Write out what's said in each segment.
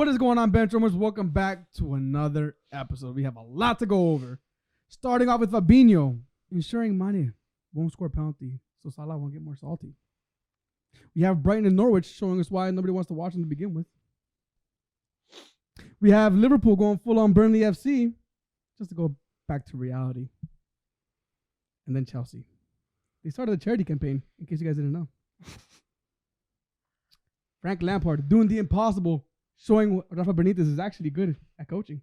What is going on, BenchWarmers? Welcome back to another episode. We have a lot to go over. Starting off with Fabinho, ensuring Mane won't score a penalty, so Salah won't get more salty. We have Brighton and Norwich showing us why nobody wants to watch them to begin with. We have Liverpool going full on Burnley FC, just to go back to reality. And then Chelsea. They started a charity campaign, in case you guys didn't know. Frank Lampard doing the impossible, showing Rafa Benitez is actually good at coaching.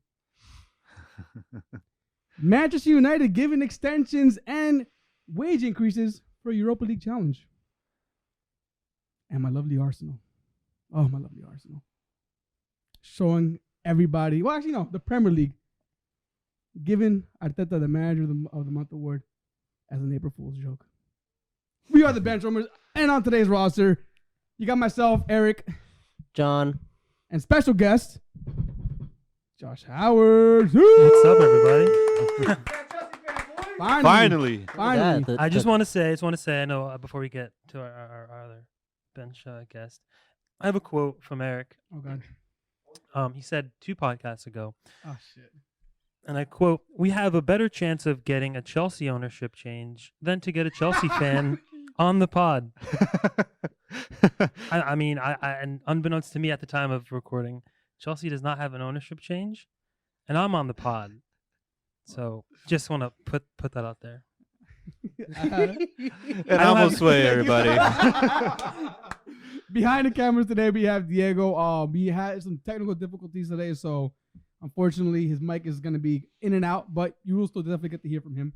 Manchester United giving extensions and wage increases for Europa League challenge. And my lovely Arsenal. Oh, my lovely Arsenal. Showing everybody, well, actually, no, the Premier League, giving Arteta the manager of the month award as an April Fool's joke. We are the BenchWarmers, and on today's roster, you got myself, Eric, John, and special guest, Josh Howard. What's up, everybody? Finally. I just want to say, I know before we get to our other bench guest, I have a quote from Eric. Oh, God. He said 2 podcasts ago, Oh, shit. and I quote, "We have a better chance of getting a Chelsea ownership change than to get a Chelsea fan on the pod." I mean, and unbeknownst to me at the time of recording, Chelsea does not have an ownership change, and I'm on the pod. So just want to put that out there. And I'm gonna sway everybody. Behind the cameras today, we have Diego. We had some technical difficulties today, so unfortunately his mic is going to be in and out, but you will still definitely get to hear from him.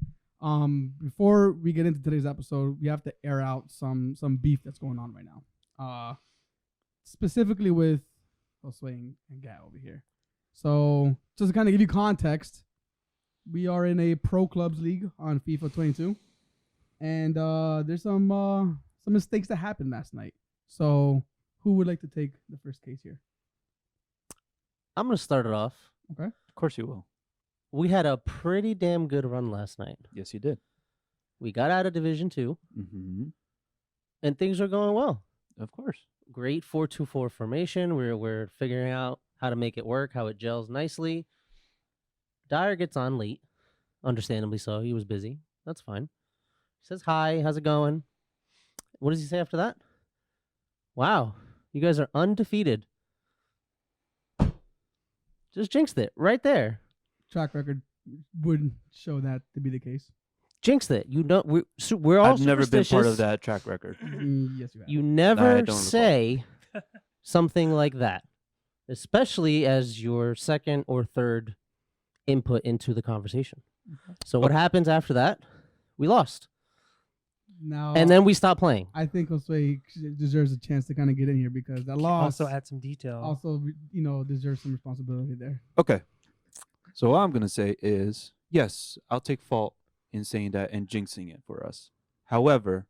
Before we get into today's episode, we have to air out some beef that's going on right now. Specifically with Josue and Gat over here. So just to kind of give you context, we are in a pro clubs league on FIFA 22, and there's some mistakes that happened last night. So who would like to take the first case here? I'm going to start it off. Okay. Of course you will. We had a pretty damn good run last night. Yes, you did. We got out of Division 2, Mm-hmm. and things are going well. Of course. Great 4-2-4 formation. We're figuring out how to make it work, how it gels nicely. Dyer gets on late, understandably so. He was busy. That's fine. He says, "Hi, how's it going?" What does he say after that? "Wow, you guys are undefeated." Just jinxed it right there. Track record would show that to be the case. Jinxed it. You know, we're all I've never been part of superstitious. that track record. Yes, you have. You I never don't say something like that, especially as your second or third input into the conversation. So what happens after that? We lost. Now, And then we stopped playing. I think Josue deserves a chance to kind of get in here because that loss Also add some detail. also, deserves some responsibility there. Okay. So what I'm going to say is, yes, I'll take fault in saying that and jinxing it for us. However,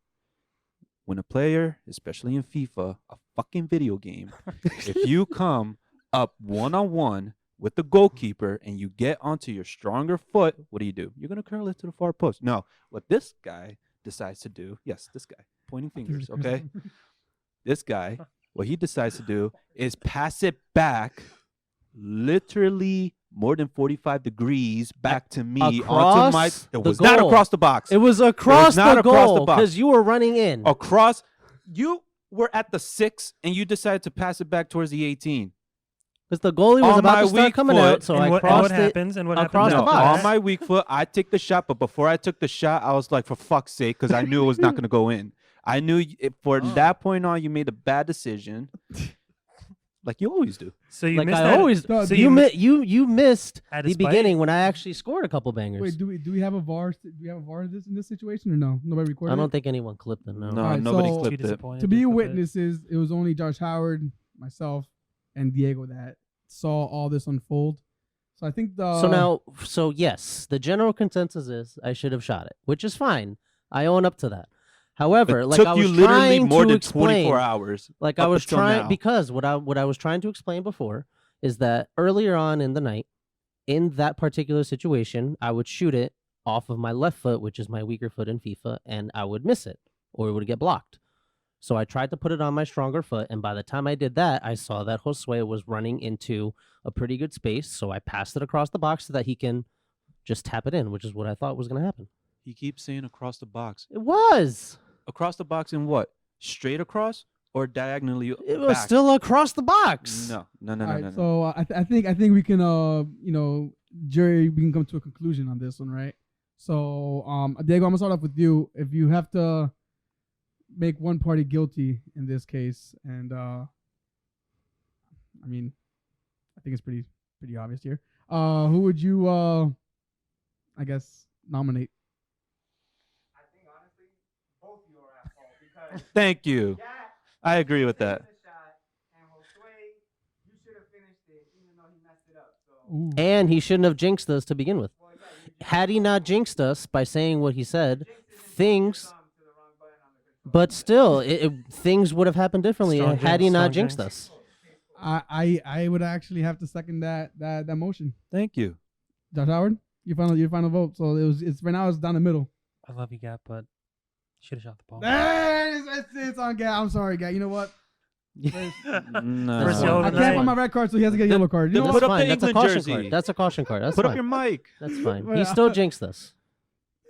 when a player, especially in FIFA, a fucking video game, if you come up one-on-one with the goalkeeper and you get onto your stronger foot, what do? You're going to curl it to the far post. No, what this guy decides to do, yes, this guy, pointing fingers, okay? This guy, what he decides to do is pass it back literally more than 45 degrees back to me onto my. It the was not goal. across the box. It was across not the across the goal box. because you were running in. Across. You were at the 6 and you decided to pass it back towards the 18. Because the goalie was On about my to start weak coming foot, out, so and I what crossed it. happens? And what across happens? the No, box. on my weak foot, I take the shot, but before I took the shot, I was like, for fuck's sake, because I knew it was not going to go in. I knew that point on, you made a bad decision, like you always do. So you Like missed I that. always, No, so you you missed At the a spite? beginning when I actually scored a couple bangers. Wait, do we have a VAR? Do we have a VAR in this situation or no? Nobody recorded. I don't it? think anyone clipped them. No. No, Alright, nobody so- too clipped it. disappointed. To be with it. witnesses, it was only Josh Howard, myself, and Diego that saw all this unfold. So I think So yes, the general consensus is I should have shot it, which is fine. I own up to that. However, It like took I you was literally trying more to than explain, 24 hours. like I up was until trying now. because what I was trying to explain before is that earlier on in the night, in that particular situation, I would shoot it off of my left foot, which is my weaker foot in FIFA, and I would miss it or it would get blocked. So I tried to put it on my stronger foot, and by the time I did that, I saw that Josue was running into a pretty good space, so I passed it across the box so that he can just tap it in, which is what I thought was going to happen. He keeps saying across the box. It was. Across the box in what? Straight across or diagonally It was back? still across the box. No. All right, so I think we can Jerry, we can come to a conclusion on this one, right? So Diego, I'm gonna start off with you. If you have to make one party guilty in this case, and I mean, I think it's pretty obvious here. Who would you I guess nominate? I think honestly, both of you are at fault because Thank you. I agree with that. finished the shot, and Josue, you should have finished it even though he messed it up. So, Ooh. And he shouldn't have jinxed us to begin with. well, yeah, you just Had he not jinxed us by saying what he said, jinxed it and put things, your thumb to the wrong button on the controller. but still, things would have happened differently Strong had he jinx, not strong jinxed jinx. us. I would actually have to second that motion. Thank you. Josh Howard, your final vote. So it's right now it's down the middle. I love you, Gap, but should have shot the ball. It's on Gat. I'm sorry, Gat. You know what? No. First yellow I tonight. can't find my red card, so he has to get a yellow card. You know then what? put That's up fine. the That's a England caution jersey. card. That's a caution card. That's Put fine. up your mic. That's fine. Well, He still jinxed us.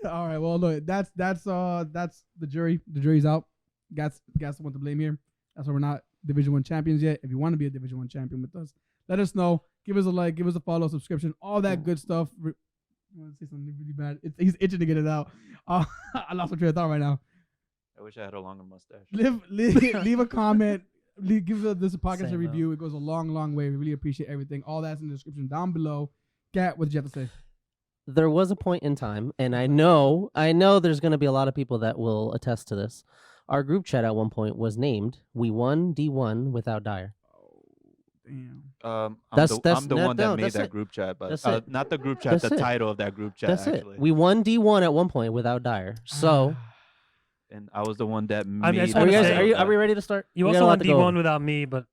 All right. Well, look, that's the jury. The jury's out. Gat's the one to blame here. That's why we're not Division 1 champions yet. If you want to be a Division 1 champion with us, let us know. Give us a like. Give us a follow, subscription, all that good stuff. You want to say something really bad? He's itching to get it out. I lost my train of thought right now. I wish I had a longer mustache. Leave a comment. Give this podcast Same, a review. It goes a long way. We really appreciate everything. All that's in the description down below. Gat, what did you have to say? There was a point in time, and I know there's going to be a lot of people that will attest to this. Our group chat at one point was named "We Won D1 Without Dyer." Damn. I'm That's- the, that's- I'm the no, one that no, made that's that it. group chat, but That's it. not the group chat, That's the it. title of that group chat, That's actually. it. We won D1 at one point without Dyer. So, And I was the one that made I just are we wanna guys? say- Are we ready to start? You We got also a lot won to go D1 over. without me, but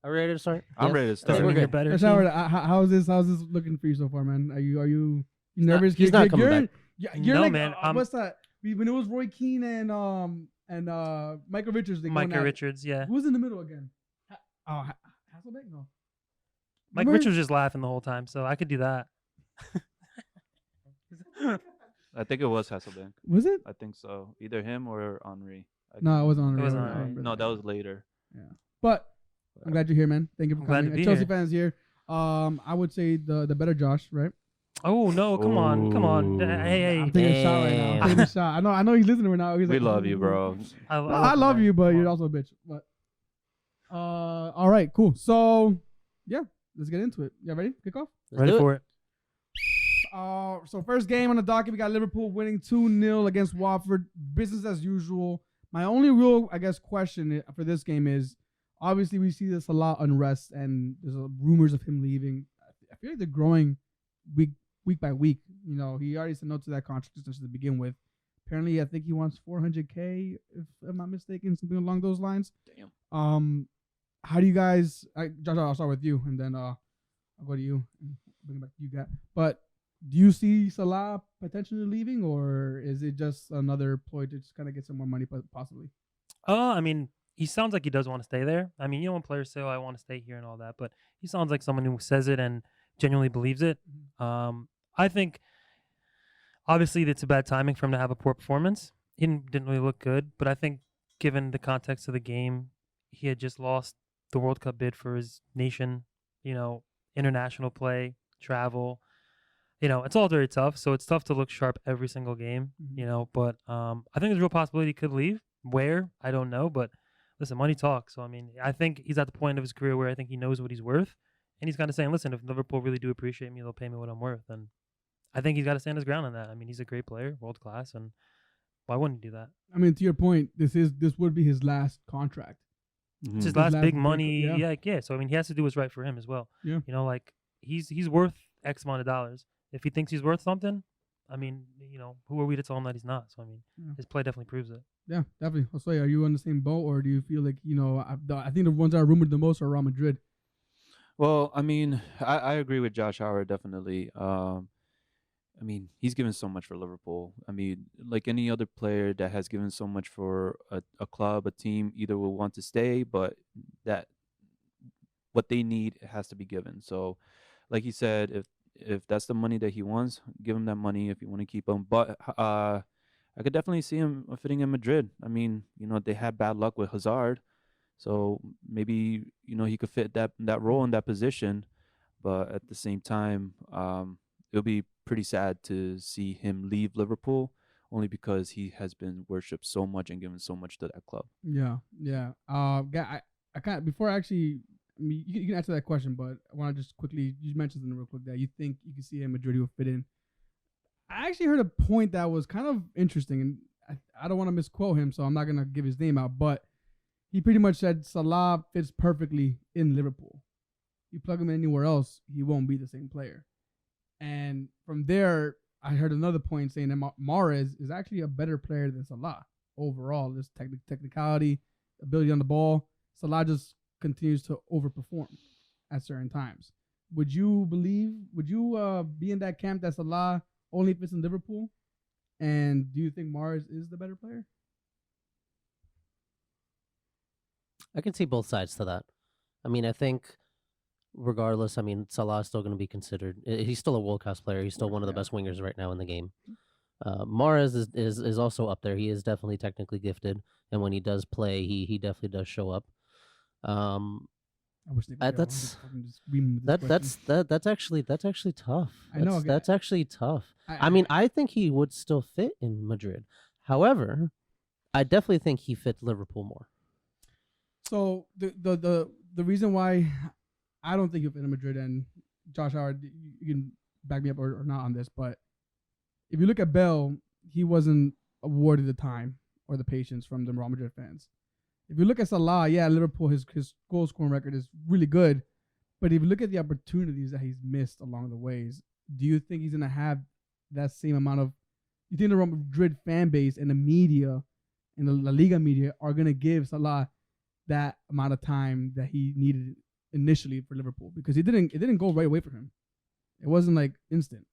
Are we ready to start? I'm Yes? ready to I think start. we're doesn't mean you're good. better. Josh team. Howard, how's this looking for you so far, man? Are you not- nervous? he's not coming You're- back. You're No, like, man, what's that? When it was Roy Keane and Michael Richards, they Micah going at it. Richards, yeah. Who's in the middle again? Hasselbeck? No. Mike Remember? Richards was just laughing the whole time, so I could do that. I think it was Hasselbank. Was it? I think so. Either him or Henri. No, it wasn't on. It wasn't I on remember No, that was later. But I'm glad you're here, man. Thank you for I'm glad to coming. be Chelsea here. fans here. I would say the better Josh, right? Oh no! Come on! Hey, I'm hey! taking a shot right now. I'm Damn. taking a shot. I know he's listening right now. He's We like, love you, "Ooh." bro. No, I love you, but you're also a bitch. But all right, cool. So yeah, let's get into it. You ready? Kick off. Let's Ready do for it? So first game on the docket, we got Liverpool winning 2-0 against Watford. Business as usual. My only real, I guess, question for this game is, obviously we see this a lot unrest and there's rumors of him leaving. I feel like they're growing week by week. You know, he already said no to that contract extension to begin with. Apparently, I think he wants $400K, if I'm not mistaken, something along those lines. Damn. How do you guys? Josh, I'll start with you, and then I'll go to you and bring it back to you, Gat. But do you see Salah potentially leaving, or is it just another ploy to just kind of get some more money, possibly? I mean, he sounds like he does want to stay there. I mean, you know, when players say, "Oh, I want to stay here" and all that, but he sounds like someone who says it and genuinely believes it. I think, obviously, it's a bad timing for him to have a poor performance. He didn't really look good, but I think, given the context of the game, he had just lost the World Cup bid for his nation. You know, international play, travel. You know, it's all very tough. So it's tough to look sharp every single game. Mhm. You know, but I think there's a real possibility he could leave. Where? I don't know, but listen, money talks. So I mean, I think he's at the point of his career where I think he knows what he's worth, and he's kind of saying, "Listen, if Liverpool really do appreciate me, they'll pay me what I'm worth." And I think he's got to stand his ground on that. I mean, he's a great player, world class, and why wouldn't he do that? I mean, to your point, this would be his last contract. It's Mhm. his His last last big big- money. yeah. Yeah. So I mean, he has to do what's right for him as well. Yeah. You know, like he's worth X amount of dollars. If he thinks he's worth something, I mean, you know, who are we to tell him that he's not? So I mean, Yeah. his play definitely proves it. Yeah, definitely. Jose, are you on the same boat, or do you feel like, you know, I think the ones that are rumored the most are Real Madrid? Well, I mean, I agree with Josh Howard, definitely. I mean, he's given so much for Liverpool. I mean, like any other player that has given so much for a club, a team, either will want to stay, but that what they need has to be given. So, like he said, if that's the money that he wants, give him that money if you want to keep him. But I could definitely see him fitting in Madrid. I mean, they had bad luck with Hazard, so maybe he could fit that role in that position. But at the same time, it'll be pretty sad to see him leave Liverpool, only because he has been worshipped so much and given so much to that club. Yeah. I kind of, before I actually, I mean, you can answer that question, but I want to just quickly, you mentioned something real quick that you think you can see him Madrid will fit in. I actually heard a point that was kind of interesting, and I don't want to misquote him, so I'm not going to give his name out, but he pretty much said Salah fits perfectly in Liverpool. You plug him anywhere else, he won't be the same player. And from there, I heard another point saying that Mahrez is actually a better player than Salah overall. This technicality, ability on the ball. Salah just continues to overperform at certain times. Would you be in that camp that Salah only fits in Liverpool? And do you think Mahrez is the better player? I can see both sides to that. I mean, I think regardless, I mean, Salah is still going to be considered. He's still a world-class player. He's still one of the best wingers right now in the game. Mahrez is also up there. He is definitely technically gifted, and when he does play, he definitely does show up. I wish they would that's actually tough. I know. That's actually tough. I mean, I think he would still fit in Madrid. However, I definitely think he fits Liverpool more. So the reason why I don't think he'll fit in Madrid, and Josh Howard, you can back me up or not on this, but if you look at Bell, he wasn't awarded the time or the patience from the Real Madrid fans. If you look at Salah, yeah, Liverpool, his goal scoring record is really good, but if you look at the opportunities that he's missed along the ways, do you think he's gonna have that same amount of? You think the Real Madrid fan base and the media and the La Liga media are gonna give Salah that amount of time that he needed initially for Liverpool? Because it didn't go right away for him. It wasn't like instant.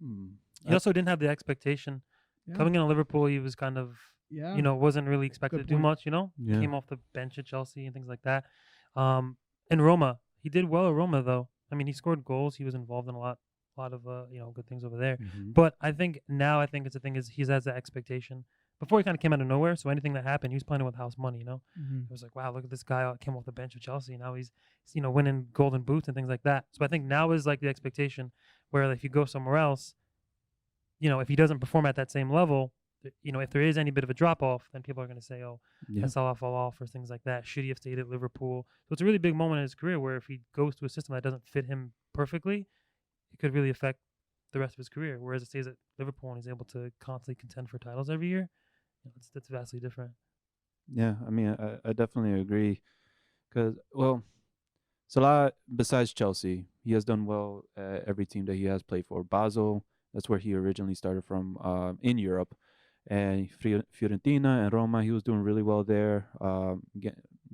He also didn't have the expectation. Yeah. Coming into Liverpool, he was kind of, wasn't really expected to do much, Yeah. Came off the bench at Chelsea and things like that. In Roma, he did well at Roma, though. I mean, he scored goals. He was involved in a lot of, good things over there. Mm-hmm. But I think it's the thing is he has that expectation. Before he kind of came out of nowhere, so anything that happened, he was playing with house money, Mm-hmm. It was like, wow, look at this guy came off the bench of Chelsea. Now he's winning golden boots and things like that. So I think now is like the expectation where if you go somewhere else, if he doesn't perform at that same level, if there is any bit of a drop off, then people are going to say, oh, Yeah. Salah fall off or things like that. Should he have stayed at Liverpool? So it's a really big moment in his career where if he goes to a system that doesn't fit him perfectly, it could really affect the rest of his career. Whereas it stays at Liverpool and he's able to constantly contend for titles every year, that's vastly different. Yeah, I mean, I definitely agree. Because, Salah, besides Chelsea, he has done well at every team that he has played for. Basel, that's where he originally started from in Europe. And Fiorentina and Roma, he was doing really well there,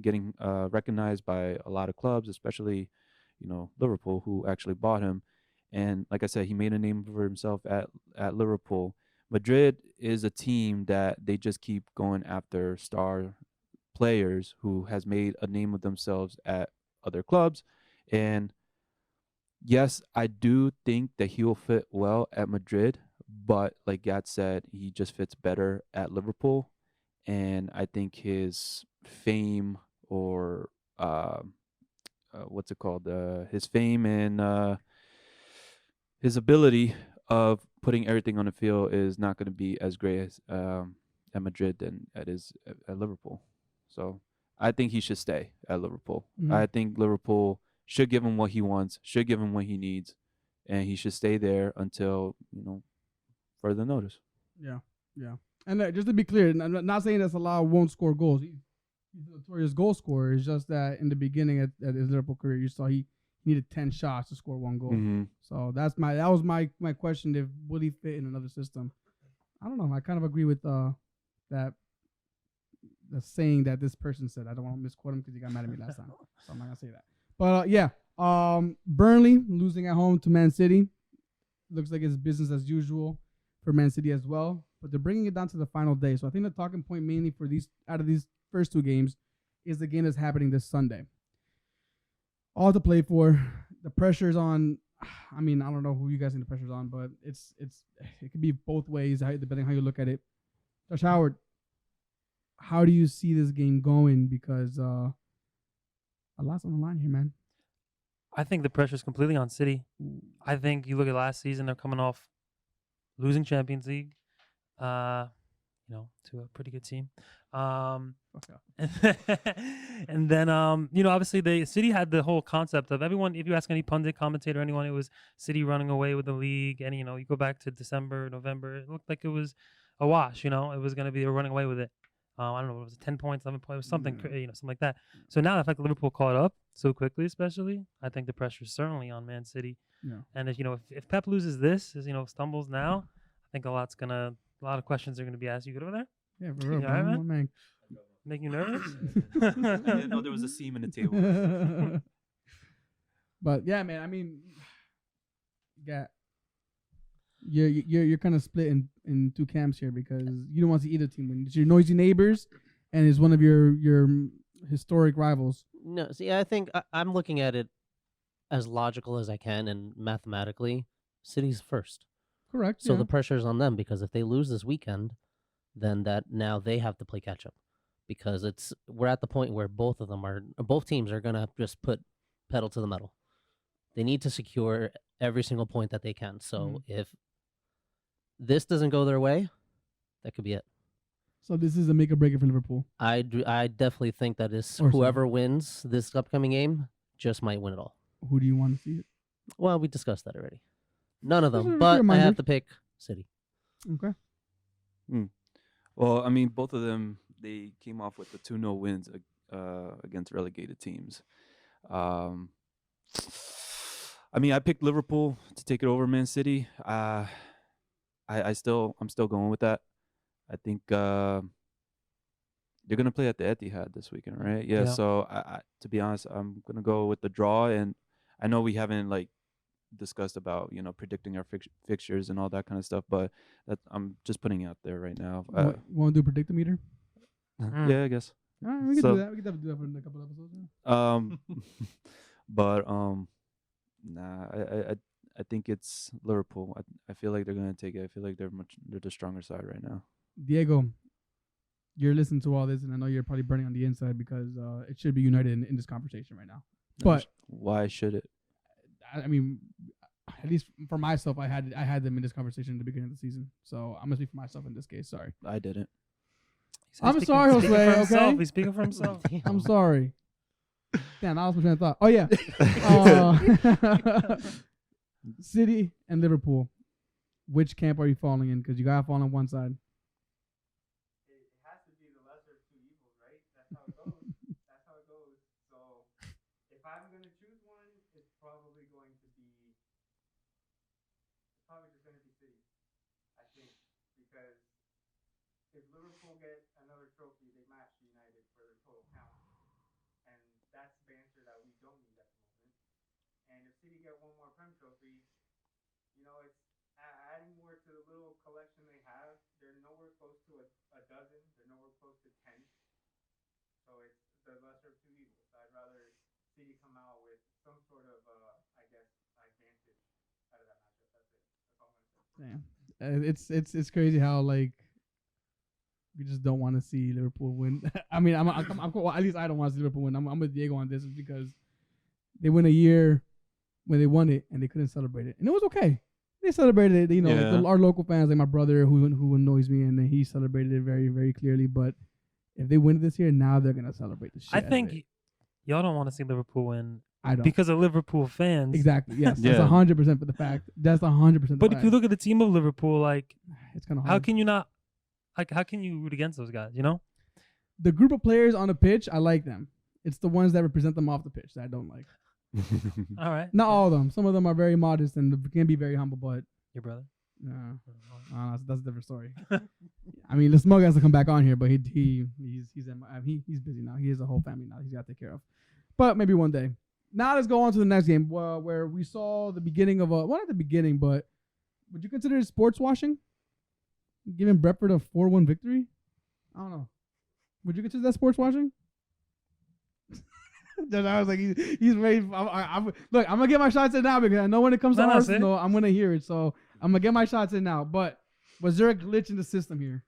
getting recognized by a lot of clubs, especially, Liverpool, who actually bought him. And like I said, he made a name for himself at Liverpool. Madrid is a team that they just keep going after star players who has made a name of themselves at other clubs. And yes, I do think that he will fit well at Madrid, but like Gad said, he just fits better at Liverpool. And I think his fame or what's it called? His fame and his ability of putting everything on the field is not going to be as great as at Madrid than it is at Liverpool. So I think he should stay at Liverpool. Mhm. I think Liverpool should give him what he wants, should give him what he needs, and he should stay there until further notice. Yeah. And just to be clear, I'm not saying that Salah won't score goals. He's a notorious goal scorer. It's just that in the beginning at his Liverpool career, you saw he needed 10 shots to score one goal. Mm-hmm. So that was my question. If would he fit in another system? I don't know. I kind of agree with that the saying that this person said. I don't want to misquote him because he got mad at me last time, so I'm not gonna say that. But Burnley losing at home to Man City. looks like it's business as usual for Man City as well. But they're bringing it down to the final day. So I think the talking point mainly for these out of these first two games is the game that's happening this Sunday. All to play for. The pressure's on. I mean, I don't know who you guys think the pressure's on, but it could be both ways depending how you look at it. Josh Howard, how do you see this game going? Because a lot's on the line here, man. I think the pressure's completely on City. I think you look at last season; they're coming off losing Champions League, to a pretty good team. And then, obviously the City had the whole concept of everyone. If you ask any pundit, commentator, anyone, it was City running away with the league. And you go back to December, November, it looked like it was a wash. It was going to be running away with it. I don't know, it was 10 points, 11 points, something, something like that. So now the fact that Liverpool caught up so quickly, especially, I think the pressure is certainly on Man City. Yeah. And if Pep loses this, stumbles now, I think a lot of questions are going to be asked. You good over there? Yeah, for real, You all right, bro. Man. Make you nervous? I didn't know there was a seam in the table. But yeah, man. I mean, you're kind of split in two camps here because you don't want to see either team win. It's your noisy neighbors, and it's one of your historic rivals. No, see, I think I'm looking at it as logical as I can, and mathematically, City's first. Correct. So yeah. the pressure's on them because if they lose this weekend, then that now they have to play catch up, because we're at the point where both teams are gonna just put pedal to the metal. They need to secure every single point that they can. So if this doesn't go their way, that could be it. So this is a make or break it for Liverpool. I definitely think that whoever wins this upcoming game just might win it all. Who do you want to see it? Well, we discussed that already. None of Just them, a but I reminder. have to pick City. Okay. Well, I mean, both of them, they came off with the 2-0 wins against relegated teams. I mean, I picked Liverpool to take it over Man City. I'm still going with that. I think they're gonna play at the Etihad this weekend, right? Yeah. So I to be honest, I'm gonna go with the draw, and I know we haven't discussed about predicting our fixtures and all that kind of stuff, but I'm just putting it out there right now. Want to do Predictometer? Yeah, I guess. All right, we can do that. We can definitely do that for a couple episodes. Yeah. But nah, I think it's Liverpool. I feel like they're gonna take it. I feel like they're the stronger side right now. Diego, you're listening to all this, and I know you're probably burning on the inside because it should be united in this conversation right now. But why should it? I mean, at least for myself, I had them in this conversation at the beginning of the season. So I'm gonna speak for myself in this case. Sorry. I didn't. I'm sorry, Jose. Okay. He's speaking for himself. I'm sorry. Damn, I was my train of thought. Oh yeah. City and Liverpool. Which camp are you falling in? Because you gotta fall on one side. It has to be the lesser of two evils, right? That's how it goes. That's how it goes. So if I'm gonna choose one, it's probably going to be. It's probably just gonna be City, I think, because if Liverpool get another trophy, they match United for their total count, and that's banter that we don't need at the moment. And if City get one more Prem trophy, it's adding more to the little collection they have. They're nowhere close to a dozen. They're nowhere close to 10. So it's the lesser of two evils. I'd rather City come out with some sort of, advantage out of that matchup. That's it. That's all I'm gonna say. Damn. It's crazy how we just don't want to see Liverpool win. I mean, well, at least I don't want to see Liverpool win. I'm with Diego on this because they win a year when they won it and they couldn't celebrate it, and it was okay. They celebrated it, our local fans, like my brother who annoys me, and he celebrated it very, very clearly. But if they win this year, now they're gonna celebrate the shit. I think y'all don't want to see Liverpool win. I don't. Because of Liverpool fans. Exactly. Yes. Yeah. That's 100% for the fact. That's 100%. But if you look at the team of Liverpool, it's kind of hard. how can you not? How can you root against those guys? The group of players on the pitch, I like them. It's the ones that represent them off the pitch that I don't like. All right. Not all of them. Some of them are very modest and can be very humble, but Your brother. that's a different story. I mean, the smug has to come back on here, but he's busy now. He has a whole family now. He's got to take care of. But maybe one day. Now let's go on to the next game, where we saw the beginning of not the beginning, but would you consider it sports washing? Giving Brentford a 4-1 victory? I don't know. Would you consider that sports washing? I was like, he's ready. Look, I'm gonna get my shots in now because I know when it comes to Arsenal, I'm gonna hear it. So I'm gonna get my shots in now. But was there a glitch in the system here?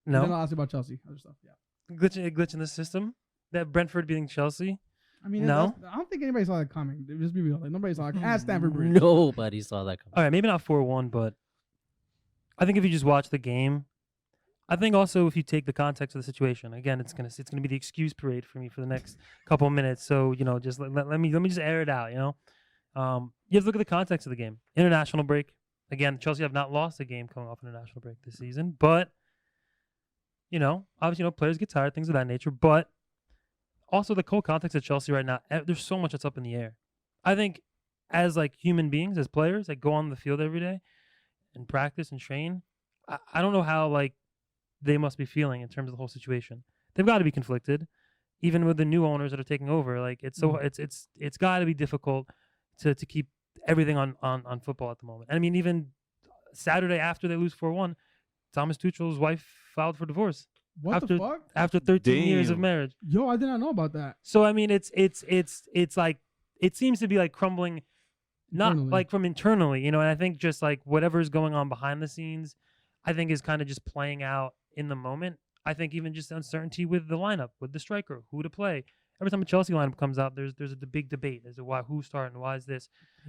No. And then I'll ask you about Chelsea. Other stuff. Yeah. Glitch in the system. That Brentford beating Chelsea. I mean, no. I don't think anybody saw that coming. Just be real. Like nobody saw it at Stamford Bridge. Nobody saw that coming. All right, maybe not 4-1, but I think if you just watch the game, I think also if you take the context of the situation, again, it's gonna be the excuse parade for me for the next couple of minutes. So just let me just air it out. You have to look at the context of the game. International break. Again, Chelsea have not lost a game coming off an international break this season, but obviously, players get tired, things of that nature. But also the whole context of Chelsea right now, there's so much that's up in the air. I think as like human beings, as players that go on the field every day and practice and train, I don't know how like they must be feeling in terms of the whole situation. They've got to be conflicted, even with the new owners that are taking over. Like it's got to be difficult to keep everything on football at the moment. And I mean, even Saturday after they lose 4-1, Thomas Tuchel's wife filed for divorce. What the fuck? After 13 years of Damn. marriage. Yo, I did not know about that. So I mean, it's like it seems to be like crumbling, not Internally. like from internally, and I think just like whatever's going on behind the scenes, I think is kind of just playing out in the moment. I think even just uncertainty with the lineup, with the striker, who to play. Every time a Chelsea lineup comes out, there's a big debate as to who's starting, why is this,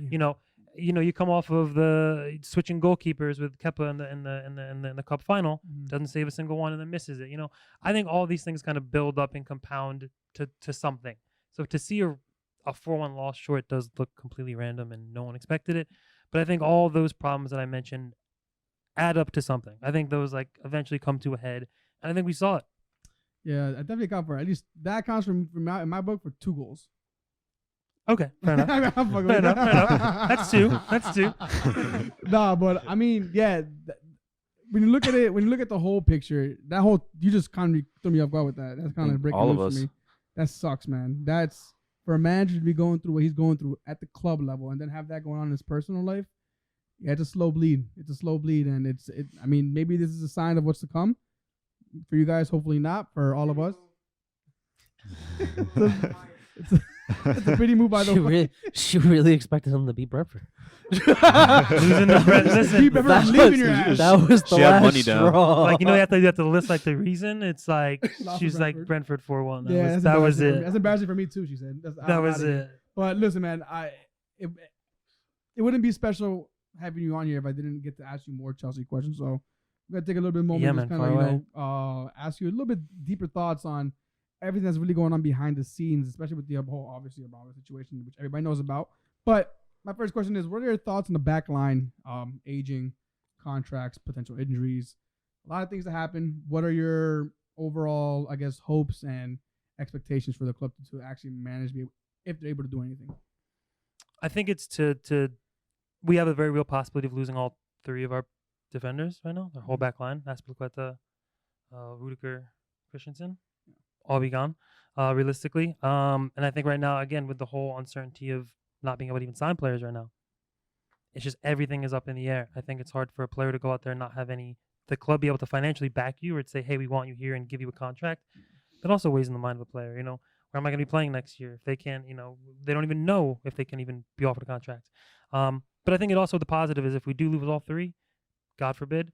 you come off of the switching goalkeepers with Kepa in the cup final, doesn't save a single one and then misses it. I think all these things kind of build up and compound to something. So to see a 4-1 loss short does look completely random and no one expected it. But I think all those problems that I mentioned add up to something. I think those like eventually come to a head, and I think we saw it. Yeah, I definitely account for it. At least that counts in my book for 2 goals. Okay, fair enough. Fair enough. That's two. Nah, but I mean, yeah. When you look at it, when you look at the whole picture, you just kind of threw me off guard with that. That's kind of breaking all news of for us. me. That sucks, man. That's for a manager to be going through what he's going through at the club level, and then have that going on in his personal life. Yeah, it's a slow bleed. And I mean, maybe this is a sign of what's to come for you guys. Hopefully not for all of us. It's a pretty move by the way. She really expected him to beat Brentford. Losing the Listen, Keep everyone leaving your ass. That was the She had last money down. straw. like you have to list like the reason. It's like Lost she's to like Brentford. Brentford 4-1. Yeah, That was embarrassing for me. it. That's embarrassing for me too. She said. That was it. But listen, man, it wouldn't be special having you on here if I didn't get to ask you more Chelsea questions. So I'm gonna take a little bit of moment Yeah, to man, kind of ask you a little bit deeper thoughts on everything that's really going on behind the scenes, especially with the whole obviously Abramovich situation, which everybody knows about. But my first question is, what are your thoughts on the back line, aging, contracts, potential injuries, a lot of things that happen. What are your overall, I guess, hopes and expectations for the club to actually manage if they're able to do anything? I think it's to we have a very real possibility of losing all 3 of our defenders right now. Our whole back line, Aspilicueta, Rudiger, Christensen, all be gone, realistically. And I think right now, again, with the whole uncertainty of not being able to even sign players right now, it's just everything is up in the air. I think it's hard for a player to go out there and not have the club be able to financially back you or to say, hey, we want you here and give you a contract. That also weighs in the mind of a player, where am I going to be playing next year? If they can't, they don't even know if they can even be offered a contract. But I think the positive is if we do lose all 3, God forbid,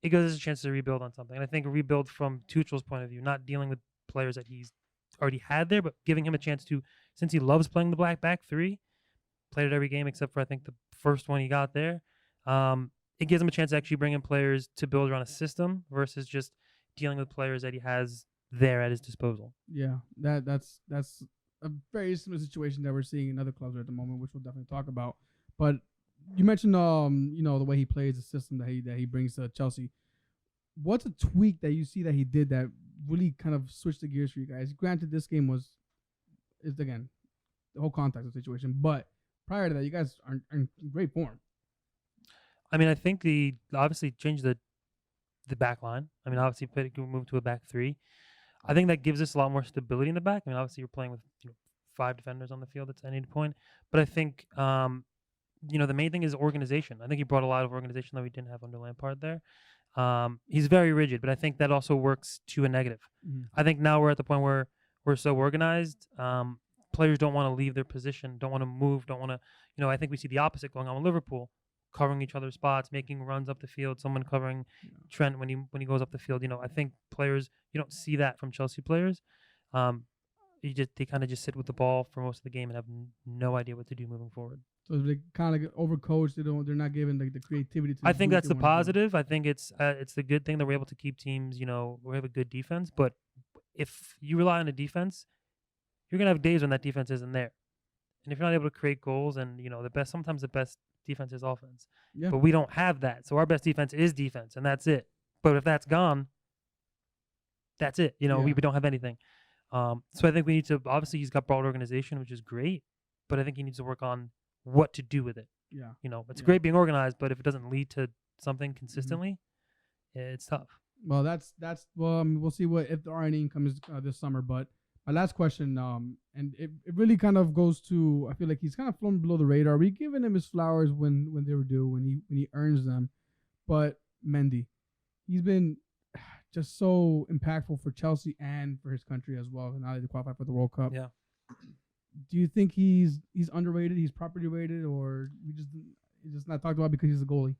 it gives us a chance to rebuild on something. And I think a rebuild from Tuchel's point of view, not dealing with players that he's already had there, but giving him a chance to, since he loves playing the back 3, played it every game except for I think the first one he got there. It gives him a chance to actually bring in players to build around a system versus just dealing with players that he has there at his disposal. Yeah, that's a very similar situation that we're seeing in other clubs at the moment, which we'll definitely talk about. But you mentioned the way he plays, the system that he brings to Chelsea. What's a tweak that you see that he did that really kind of switched the gears for you guys? Granted, this game is again the whole context of the situation, but prior to that, you guys are in great form. I mean, I think obviously changed the back line. I mean, obviously move to a back 3. I think that gives us a lot more stability in the back. I mean, obviously you're playing with 5 defenders on the field at any point, but I think the main thing is organization. I think he brought a lot of organization that we didn't have under Lampard there. He's very rigid, but I think that also works to a negative. Mhm. I think now we're at the point where we're so organized. Players don't want to leave their position, don't want to move, don't want to. I think we see the opposite going on with Liverpool, covering each other's spots, making runs up the field, someone covering Trent when he goes up the field. I think players, you don't see that from Chelsea players. They kind of just sit with the ball for most of the game and have no idea what to do moving forward. So they kind of get overcoached. They're not giving the creativity. I think that's the positive. I think it's the good thing that we're able to keep teams. We have a good defense, but if you rely on the defense, you're gonna have days when that defense isn't there, and if you're not able to create goals, and sometimes the best defense is offense. Yeah. But we don't have that, so our best defense is defense, and that's it. But if that's gone, that's it. We don't have anything. So I think we need to. Obviously, he's got broad organization, which is great, but I think he needs to work on what to do with it. Yeah. It's great being organized, but if it doesn't lead to something consistently, it's tough. Well, we'll see if there are any incomes this summer. But my last question, and it really kind of goes to, I feel like he's kind of flown below the radar. We giving him his flowers when they were due, when he earns them. But Mendy, he's been just so impactful for Chelsea and for his country as well. Now they qualify for the World Cup. Yeah. Do you think he's underrated? He's properly rated, or he's just not talked about because he's a goalie?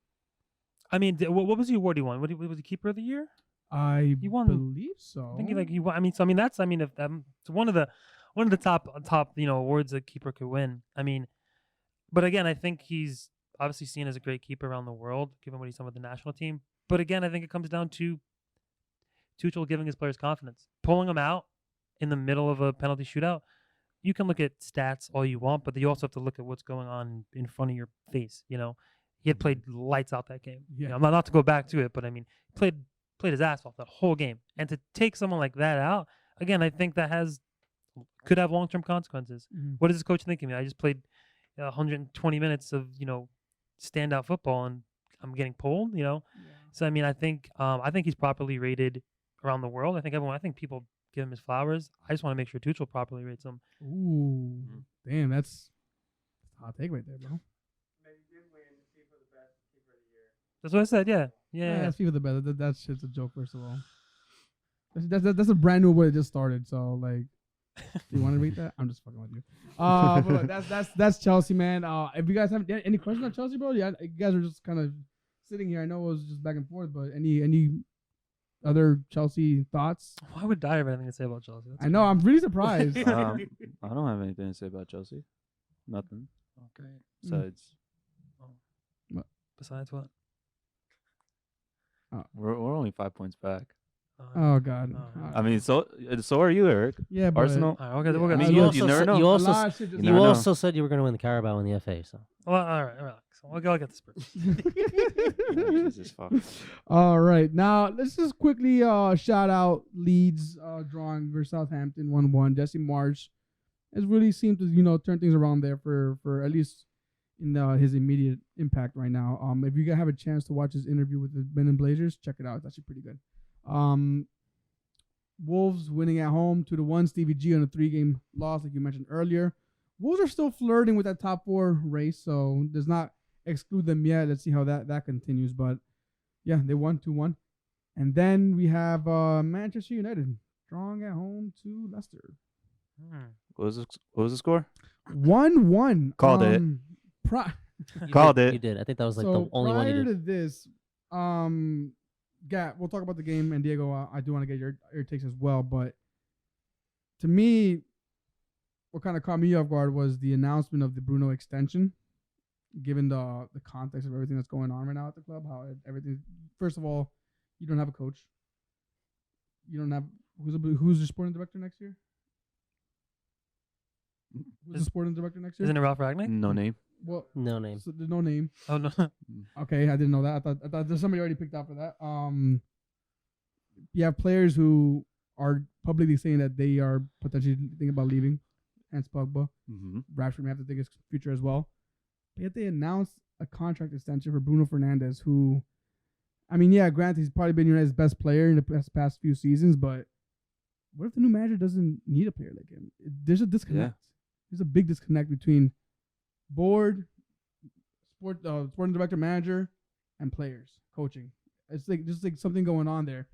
I mean, what was the award he won? Was he keeper of the year? He won, believe so. I think he won. If it's one of the top awards a keeper could win. But again, I think he's obviously seen as a great keeper around the world, given what he's done with the national team. But again, I think it comes down to Tuchel giving his players confidence, pulling them out in the middle of a penalty shootout. You can look at stats all you want, but you also have to look at what's going on in front of your face. He had played lights out that game. Yeah. I'm not to go back to it, but played his ass off that whole game. And to take someone like that out, again, I think that could have long-term consequences. Mhm. What is this coach thinking? I just played 120 minutes of standout football, and I'm getting pulled. Yeah. So I think he's properly rated around the world. I think people give him his flowers. I just want to make sure Tuchel properly rates him. Ooh, damn, that's a hot take right there, bro. Maybe did win FIFA the best keeper of the year. That's what I said. Yeah. That's FIFA the best. That shit's a joke, first of all. That's a brand new way it just started. So like, do you want to read that? I'm just fucking with you. But look, that's Chelsea, man. If you guys have any questions on Chelsea, bro, yeah, you guys are just kind of sitting here. I know it was just back and forth, but any other Chelsea thoughts? Why would Dyer have anything to say about Chelsea? I know. I'm really surprised. I don't have anything to say about Chelsea. Nothing. Okay. Besides, Besides what? we're only 5 points back. Oh God. I mean, so are you, Eric. Yeah, but Arsenal. All right, we'll get I this. mean, you never know. You a also lot of shit just you you never know. also said you were going to win the Carabao in the FA. So Well, all right, relax. I'll get the Spurs. Oh, Jesus, fuck. All right, now let's just quickly shout out Leeds drawing versus Southampton 1-1. Jesse Marsch has really seemed to turn things around there for at least in his immediate impact right now. If you guys have a chance to watch his interview with the Men in Blazers, check it out. It's actually pretty good. Wolves winning at home 2-1. Stevie G on a 3-game loss, like you mentioned earlier. Wolves are still flirting with that top 4 race, so does not exclude them yet. Let's see how that continues. But yeah, they won 2-1. And then we have Manchester United drawing at home to Leicester. What was the score? 1-1. Called it. Called it. You did. I think that was like So the only one you prior did. to this, Gat, we'll talk about the game, and Diego, I do want to get your takes as well. But to me, what kind of caught me off guard was the announcement of the Bruno extension, given the context of everything that's going on right now at the club. How everything. First of all, you don't have a coach. You don't have who's the sporting director next year? Who's the sporting director next year? Isn't it Ralph Ragnick? No name. Well, No name. so there's no name. Oh no. Okay, I didn't know that. I thought there's somebody already picked out for that. You have players who are publicly saying that they are potentially thinking about leaving. Hence Pogba. Mm-hmm. Rashford may have to think his future as well. But yet they announced a contract extension for Bruno Fernandes, who, I mean, yeah, granted, he's probably been United's best player in the past few seasons, but what if the new manager doesn't need a player like him? There's a disconnect. There's a big disconnect between board, sporting director, manager, and players, coaching. It's like just like something going on there.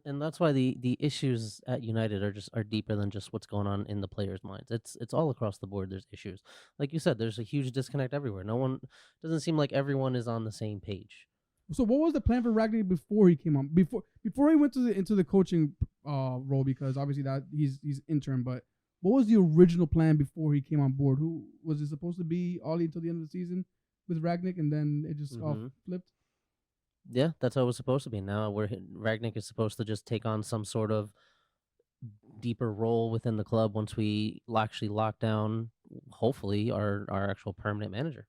And that's why the issues at United are deeper than just what's going on in the players' minds. It's all across the board. There's issues, like you said. There's a huge disconnect everywhere. No one doesn't seem like everyone is on the same page. So what was the plan for Ragnick before he came on? Before he went into the coaching role, because obviously that he's interim. But what was the original plan before he came on board? Who was it supposed to be? Ollie until the end of the season with Ragnick, and then it just all flipped. Yeah, that's how it was supposed to be. Now Ragnick is supposed to just take on some sort of deeper role within the club once we actually lock down, hopefully, our actual permanent manager.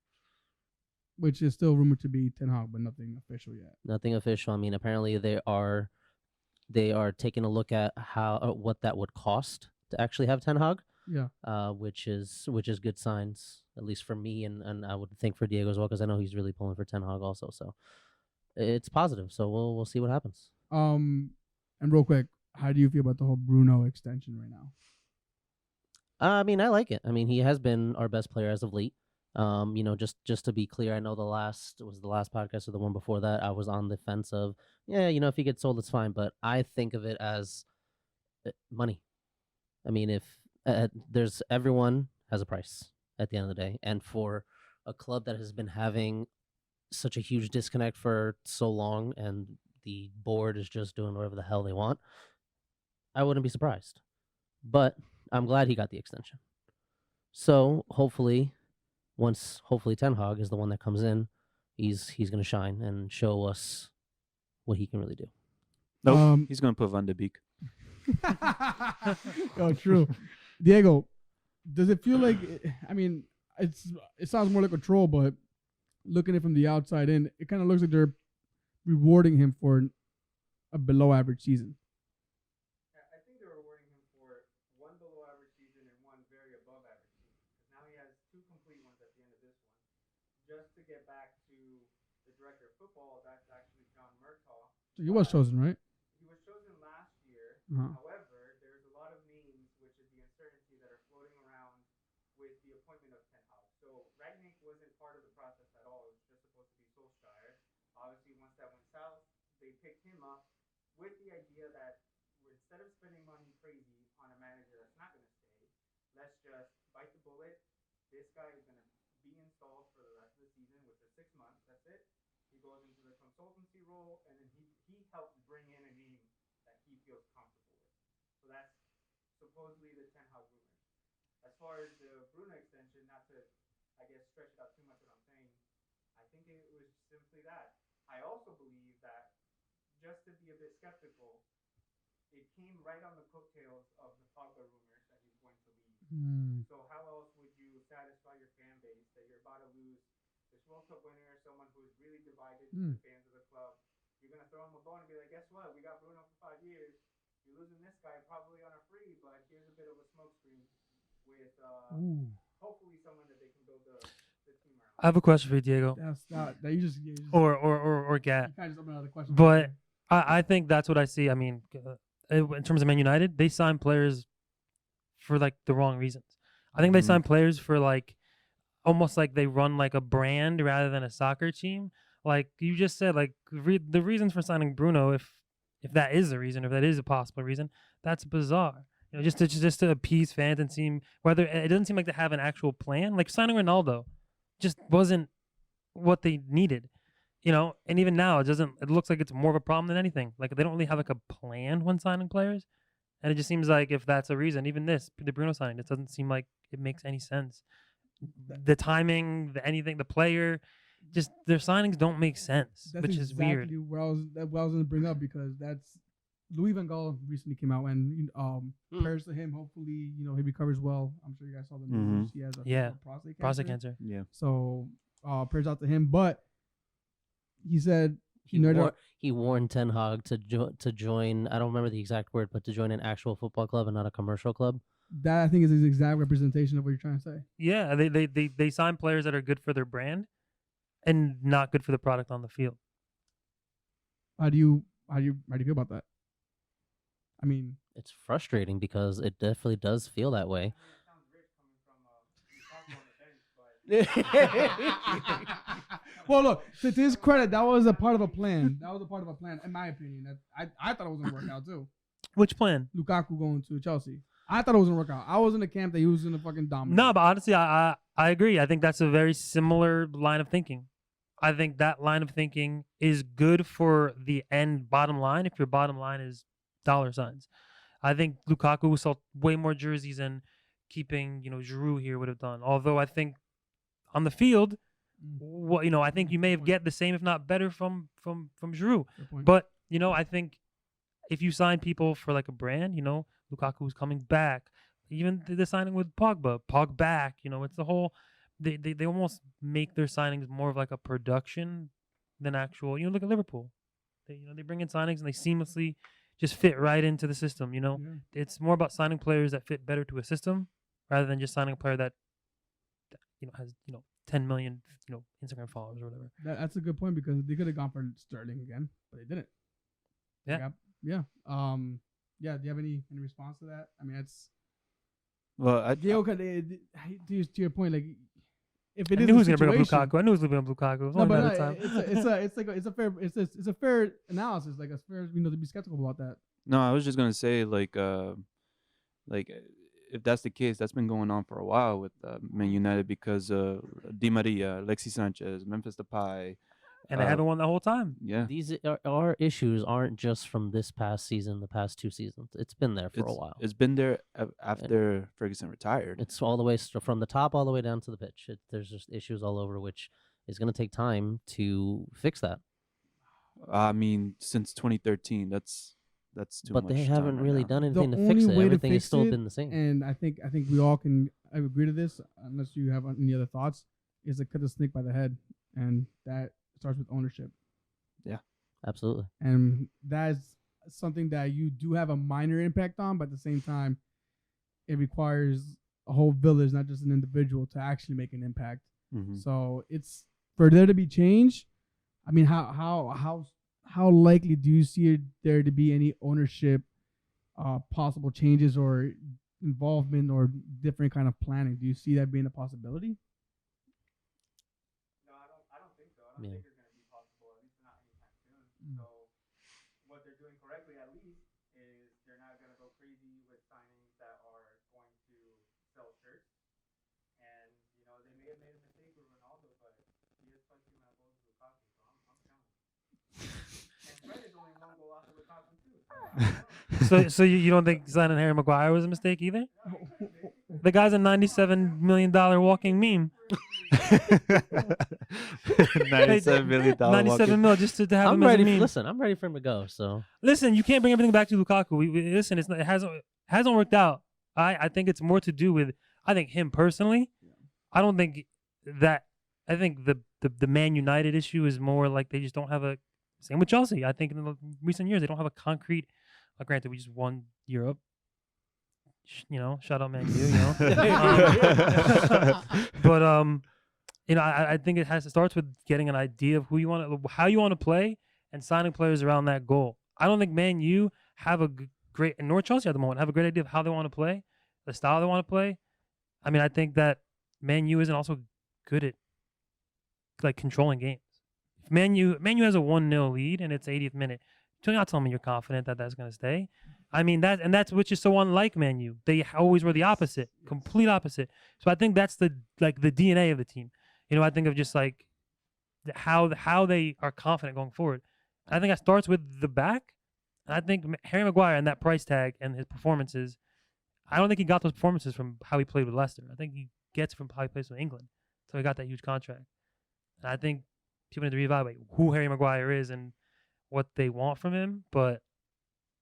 Which is still rumored to be Ten Hag, but nothing official yet. Nothing official. I mean, apparently they are taking a look at what that would cost to actually have Ten Hag. Yeah. Which is good signs, at least for me, and I would think for Diego as well, because I know he's really pulling for Ten Hag also. So it's positive. So we'll see what happens. And real quick, how do you feel about the whole Bruno extension right now? I mean, I like it. I mean, he has been our best player as of late. Just to be clear, I know the last podcast or the one before that, I was on the fence of, if he gets sold, it's fine. But I think of it as money. I mean, if everyone has a price at the end of the day, and for a club that has been having such a huge disconnect for so long, and the board is just doing whatever the hell they want, I wouldn't be surprised. But I'm glad he got the extension. So hopefully Ten Hag is the one that comes in, he's going to shine and show us what he can really do. Nope, he's going to put Van de Beek. Oh, true. Diego, does it feel like? I mean, it sounds more like a troll, but looking at it from the outside in, it kind of looks like they're rewarding him for a below-average season. I think they're rewarding him for one below-average season and one very above-average season. Because now he has two complete ones at the end of this one. Just to get back to the director of football, that's actually John Murtaugh. So he was chosen, right? He was chosen last year. Uh-huh. However, there's a lot of memes, which is the uncertainty that are floating around with the appointment of Ten Hag. So Ragnick wasn't part of the process at all. It was just supposed to be Solskjaer. Obviously, once that went south, they picked him up with the idea that instead of spending money crazy on a manager that's not going to stay, let's just bite the bullet. This guy is going to be installed for the rest of the season, which is 6 months. That's it. He goes into the consultancy role, and then he helps bring in a name that he feels comfortable with. So that's supposedly the Ten Hag rumors. As far as the Bruno extension, not to, I guess, stretch it out too much what I'm saying, I think it was simply that. I also believe that, just to be a bit skeptical, it came right on the coattails of the Pogba rumors that he's going to leave. So how else would you satisfy your fan base that you're about to lose this World Cup winner, someone who is really divided to the fans of the club? You're going to throw him a bone and be like, guess what? We got Bruno for 5 years. You're losing this guy probably on a free, but here's a bit of a smokescreen with hopefully someone that they can build the team around. I have a question for you, Diego. That's not that you just Or Gat. you kind of just open another question. But I think that's what I see. I mean, in terms of Man United, they sign players for like the wrong reasons. I think they sign players for like almost like they run like a brand rather than a soccer team. Like you just said, like the reasons for signing Bruno, if that is the reason, if that is a possible reason, that's bizarre. You know, just to appease fans and seem whether it doesn't seem like they have an actual plan. Like signing Ronaldo just wasn't what they needed. You know, and even now it looks like it's more of a problem than anything. Like they don't really have like a plan when signing players. And it just seems like if that's a reason, even the Bruno signing, it doesn't seem like it makes any sense. The timing, the player, just their signings don't make sense, that's which is weird. What I was going to bring up, because that's Louis van Gaal recently came out and prayers to him. Hopefully, he recovers well. I'm sure you guys saw the news. He has prostate cancer. Yeah. So prayers out to him. But he said he warned Ten Hag to join. I don't remember the exact word, but to join an actual football club and not a commercial club. That I think is his exact representation of what you're trying to say. Yeah, they sign players that are good for their brand, and not good for the product on the field. How do you feel about that? I mean, it's frustrating because it definitely does feel that way. It sounds rich coming from you talk on the bench, but Well, look, to his credit, that was a part of a plan. In my opinion. I thought it was gonna work out too. Which plan? Lukaku going to Chelsea. I thought it was gonna work out. I was in the camp that he was gonna fucking dominate. No, but honestly, I agree. I think that's a very similar line of thinking. I think that line of thinking is good for the end bottom line if your bottom line is dollar signs. I think Lukaku sold way more jerseys than keeping, Giroud here would have done. Although I think on the field, I think you may have get the same, if not better, from Giroud. But I think if you sign people for like a brand, Lukaku's coming back. Even the signing with Pog back. It's the whole. They almost make their signings more of like a production than actual. Look at Liverpool. They bring in signings and they seamlessly just fit right into the system. It's more about signing players that fit better to a system rather than just signing a player that has 10 million Instagram followers or whatever. That's a good point because they could have gone for Sterling again, but they didn't. Yeah. Yeah. Yeah. Do you have any response to that? I mean, it's. Well, to your point, like if it I is knew he was a gonna bring up situation, Lukaku. I knew he was gonna bring up Lukaku. It was no, only a but matter of time. it's a fair analysis. Like as fair as to be skeptical about that. no, I was just gonna say like if that's the case, that's been going on for a while with Man United because Di Maria, Alexis Sanchez, Memphis Depay, And they haven't won the whole time. yeah, These our issues aren't just from this past season, the past 2 seasons. It's been there for a while. It's been there after Ferguson retired. It's all the way from the top all the way down to the pitch. There's just issues all over, which is going to take time to fix that. I mean, since 2013, that's too much. But they time haven't right really now. done The anything to fix only it. way to Everything has fix still it, been the same. And I think we all can agree to this, unless you have any other thoughts, is to cut the snake by the head, and that starts with ownership. Absolutely. And that's something that you do have a minor impact on, but at the same time, it requires a whole village, not just an individual, to actually make an impact. Mhm. So it's for there to be change. I mean, how likely do you see there to be any ownership, possible changes or involvement or different kind of planning? Do you see that being a possibility? No, I don't think so. I don't Yeah. think it's going to be possible, at least not anytime soon. So what they're doing correctly, at least, is they're not going to go crazy with signings that are going to sell shirts. And they may have made a mistake with Ronaldo, but he is punching him at both of Lukaku, so I'm counting. And Fred is only one goal off of Lukaku too. So you don't think signing Harry Maguire was a mistake either? The guy's a $97 million walking meme. $97 million. 97 mil just to have I'm him as a ready. meme. Listen, I'm ready for him to go. So Listen, you can't bring everything back to Lukaku. Listen, it hasn't worked out. I think it's more to do with him personally. I don't think that. I think the Man United issue is more like they just don't have a. Same with Chelsea. I think in the recent years they don't have a concrete. Granted, we just won Europe. Shout out Man U. But I think it starts with getting an idea of how you want to play, and signing players around that goal. I don't think Man U have a great, nor Chelsea at the moment, have a great idea of how they want to play, the style they want to play. I mean, I think that Man U isn't also good at like controlling games. If Man U has a 1-0 lead and it's 80th minute, you're not telling me you're confident that that's going to stay. I mean, that's which is so unlike Man U. They always were the opposite, complete opposite. So I think that's the DNA of the team. I think of just like how they are confident going forward. I think that starts with the back. And I think Harry Maguire and that price tag and his performances, I don't think he got those performances from how he played with Leicester. I think he gets from how he plays with England. So he got that huge contract. And I think people need to reevaluate who Harry Maguire is and what they want from him. But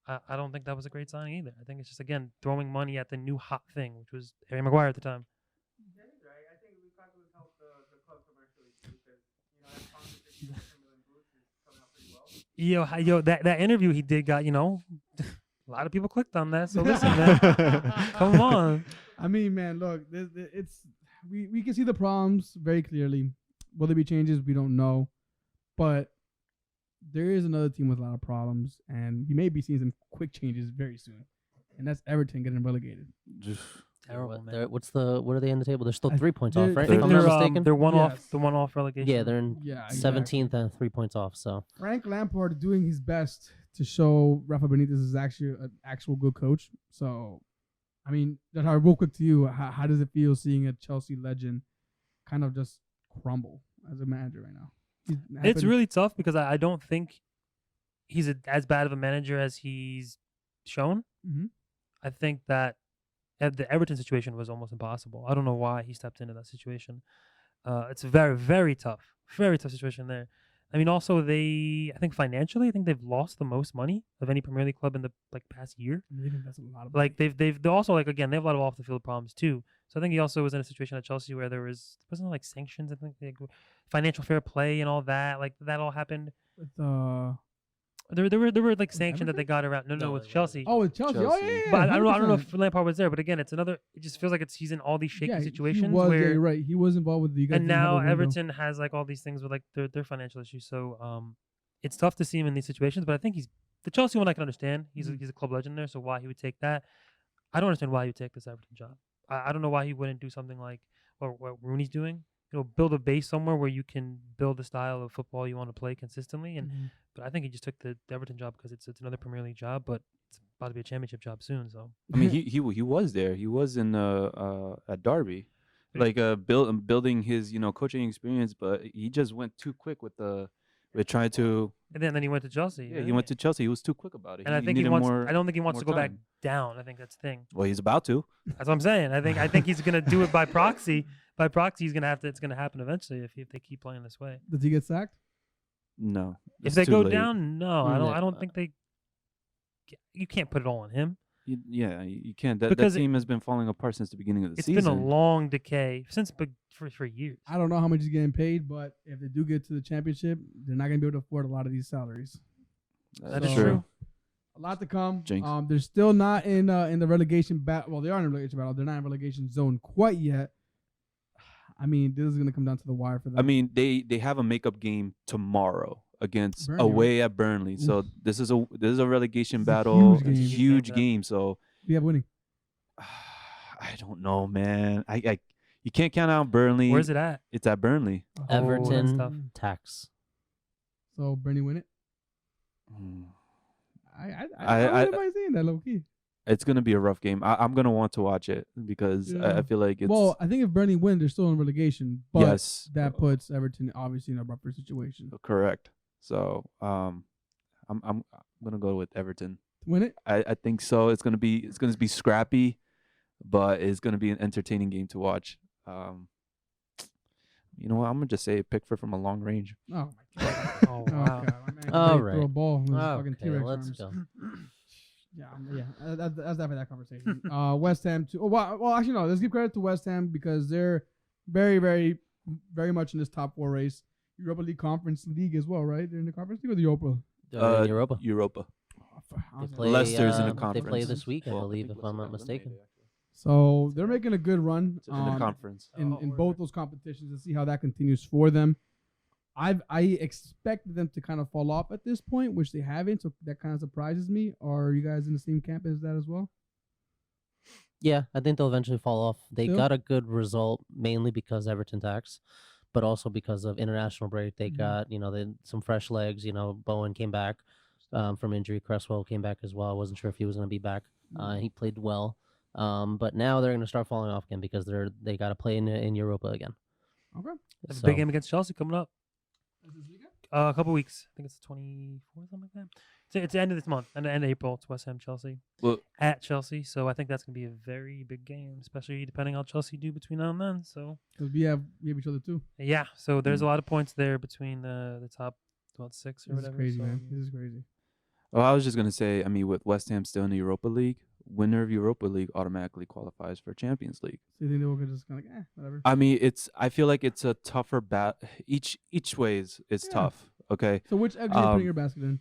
I don't think that was a great signing either. I think it's just, again, throwing money at the new hot thing, which was Harry Maguire at the time. Yeah, he's right. I think Lukaku has helped the club commercially too, because that sponsorship deal with Timberland boots is coming out pretty well. Yo, that interview he did got, a lot of people clicked on that. So listen, man, come on. I mean, man, look, we can see the problems very clearly. Will there be changes? We don't know, but there is another team with a lot of problems, and you may be seeing some quick changes very soon, and that's Everton getting relegated. terrible, man. What are they in the table? They're still I- 3 points they're- off, right? I think If I'm not they're mistaken. they're one Yes. off the one off relegation. Yeah, they're in Yeah, exactly. 17th and 3 points off. So Frank Lampard doing his best to show Rafa Benitez is actually an actual good coach. So, I mean, real quick to you, how does it feel seeing a Chelsea legend kind of just crumble as a manager right now? It's really tough because I don't think he's as bad of a manager as he's shown. Mhm. I think that the Everton situation was almost impossible. I don't know why he stepped into that situation. It's a very, very tough situation there. I mean, also I think financially, I think they've lost the most money of any Premier League club in the past year. I think that's a lot of Like they've also like again they have a lot of off the field problems too. So I think he also was in a situation at Chelsea where wasn't like sanctions. I think financial fair play and all that. Like that all happened. with, There were like sanctions that Everton? they got around. No, No, with it Chelsea. oh, with Chelsea. Oh, Chelsea. yeah, yeah. But I don't know 100%. if Lampard was there. But again, it's another. It just feels like he's in all these shaky Yeah, situations he was, where. yeah, you're right. He was involved with you guys. And didn't have a now window. Everton has like all these things with like their financial issues. So it's tough to see him in these situations. But I think he's the Chelsea one I can understand. He's Mhm. he's a club legend there, so why he would take that, I don't understand why he would take this Everton job. I don't know why he wouldn't do something like what Rooney's doing. Build a base somewhere where you can build the style of football you want to play consistently. And Mhm. but I think he just took the Everton job because it's another Premier League job, but it's about to be a championship job soon. So I mean, he was there. He was in at Derby, like building his coaching experience, but he just went too quick with trying to. and then he went to Chelsea. Yeah, he went to Chelsea. He was too quick about it. And I think he needed wants. more. I don't think he wants more to go back time. down. I think that's the thing. Well, he's about to. That's what I'm saying. I think he's gonna do it by proxy. By proxy, he's gonna have to. It's gonna happen eventually if they keep playing this way. Does he get sacked? No. If it's they too go late. down, no, I No. don't think they. You can't put it all on him. You can't. That Because team has been falling apart since the beginning of the It's season. been a long decay for years. I don't know how much he's getting paid, but if they do get to the championship, they're not going to be able to afford a lot of these salaries. That is is So- true. A lot to come. Jinx. They're still not in the relegation battle. Well, they are in the relegation battle. They're not in relegation zone quite yet. I mean, this is going to come down to the wire for them. I mean, they have a makeup game tomorrow against Burnley, right? away at Burnley. So Oof. this is a relegation This is a battle. huge game. It's a huge Yeah. game. So we have winning. I don't know, man. I you can't count out Burnley. Where's it at? It's at Burnley. Everton tough. tax. So Bernie win it. Hmm. I wouldn't mind seeing that low key. It's gonna be a rough game. I'm gonna want to watch it because Yeah. I feel like it's Well, I think if Bernie win, they're still in relegation. But yes, that puts Everton obviously in a rougher situation. correct. So I'm gonna go with Everton. Win it. I think so. It's gonna be scrappy, but it's gonna be an entertaining game to watch. You know what? I'm gonna just say Pickford from a long range. Oh my god. Oh Oh, wow. God. My man can All really throw a right. ball with his fucking Okay, T-Rex let's arms. go. Yeah. That's definitely that conversation. West Ham too. Oh, well, actually no. Let's give credit to West Ham because they're very, very, very much in this top four race. Europa League Conference League as well, right? They're in the Conference League or the Europa. In Europa. Europa. They play, Leicester's in the They play conference. this week, I Well, believe, think if I'm not Leicester mistaken. eliminated, So they're making a good run actually. In the conference. in both those competitions to see how that continues for them. I expected them to kind of fall off at this point, which they haven't. So that kind of surprises me. Are you guys in the same camp as that as well? Yeah, I think they'll eventually fall off. They Still? got a good result mainly because Everton tax, but also because of international break. They Mhm. got some fresh legs. Bowen came back from injury. Cresswell came back as well. I wasn't sure if he was going to be back. He played well, but now they're going to start falling off again because they got to play in Europa again. Okay. That's a So, big game against Chelsea coming up. A couple weeks. I think it's the 24th, something like that. It's the end of this month, end of April. It's West Ham Chelsea Well, at Chelsea. So I think that's gonna be a very big game, especially depending on how Chelsea do between now and then. So Because we have each other too. yeah, so there's Mm. a lot of points there between the top six or This is whatever. crazy, so, man. This is crazy. well, I was just gonna say. I mean, with West Ham still in the Europa League, winner of Europa League automatically qualifies for Champions League. So you think they were just kind of whatever. I mean, I feel like it's a tougher bat. Each way is Yeah. tough. Okay, So which egg are you putting Um, in your basket in?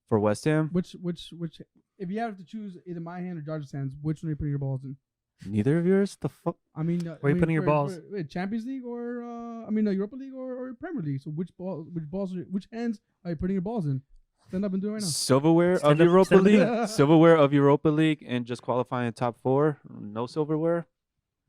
for West Ham, Which if you have to choose either my hand or George's hands, which one are you putting your balls in? neither of yours. The fuck. I mean, Where are you putting your balls? Champions League or Europa League or Premier League. So which hands are you putting your balls in? Stand up and do it right now. Silverware of Stand up, Europa stand up. League, silverware of Europa League, and just qualifying top 4. No silverware,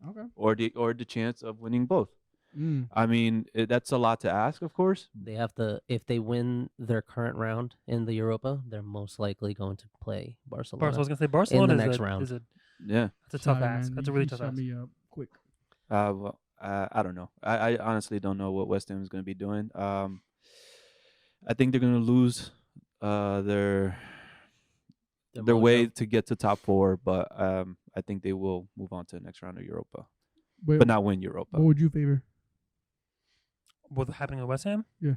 Okay. or the chance of winning both. Mm. I mean, that's a lot to ask, of course. They have to, if they win their current round in the Europa, they're most likely going to play Barcelona. I was gonna say Barcelona next is round. Yeah. that's a tough Sorry, ask. man. That's a You- really you tough shut ask. me up quick. Well, I don't know. I honestly don't know what West Ham is going to be doing. I think they're going to lose their way mojo. to get to top 4, but I think they will move on to the next round of Europa, Wait, but not win Europa. what would you favor? What's happening with West Ham? Yeah.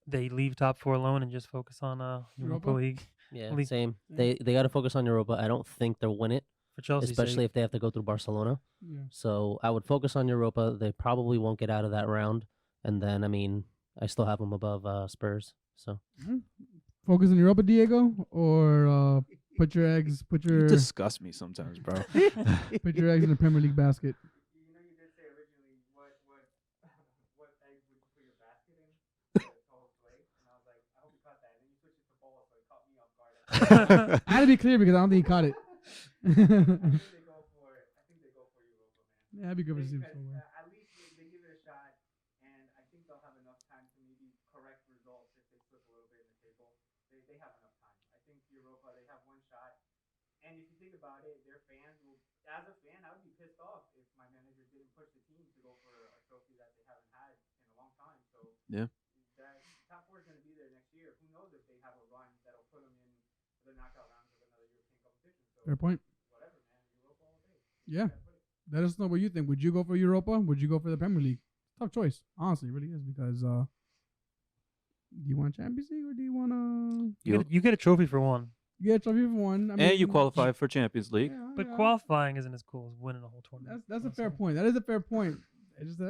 They leave top 4 alone and just focus on Europa Europa? League Yeah, League. same. Yeah. They got to focus on Europa. I don't think they'll win it, for Chelsea. especially if they have to go through Barcelona. Yeah. So I would focus on Europa. They probably won't get out of that round, and then I mean, I still have them above Spurs. So Focus on Europa, Diego, or put your eggs You disgust me sometimes, bro. put your eggs in the Premier League basket. You know, you did say originally what eggs would you put your basket in to hold play, and I was like, I hope you caught that. And then you switched it to ball, so it caught me off guard. I had to be clear because I don't think he caught it. I think they go for it. I think they go for Europa, man. Yeah, that'd be good for Because, Steve. at least they give it a shot, and I think they'll have enough time to maybe correct results if they slip a little bit in the table. They have enough time. I think Europa, they have one shot. And if you think about it, their fans will, as a fan, I would be pissed off if my manager didn't push the team to go for a trophy that they haven't had in a long time. So Yeah. that top 4 is going to be there next year. Who knows if they have a run that'll put them in the knockout rounds of another European competition. So Fair point. whatever, man. Europa all day. Yeah. Gotta put it. Let us know what you think. Would you go for Europa? Would you go for the Premier League? Tough choice. Honestly, it really is because do you want Champions League or do you want to You get a trophy for one, get a trophy for one? I And you mean, qualify for Champions League. yeah, but yeah. qualifying isn't as cool as winning a whole tournament. That's a I'll fair say. point. That is a fair point. It's just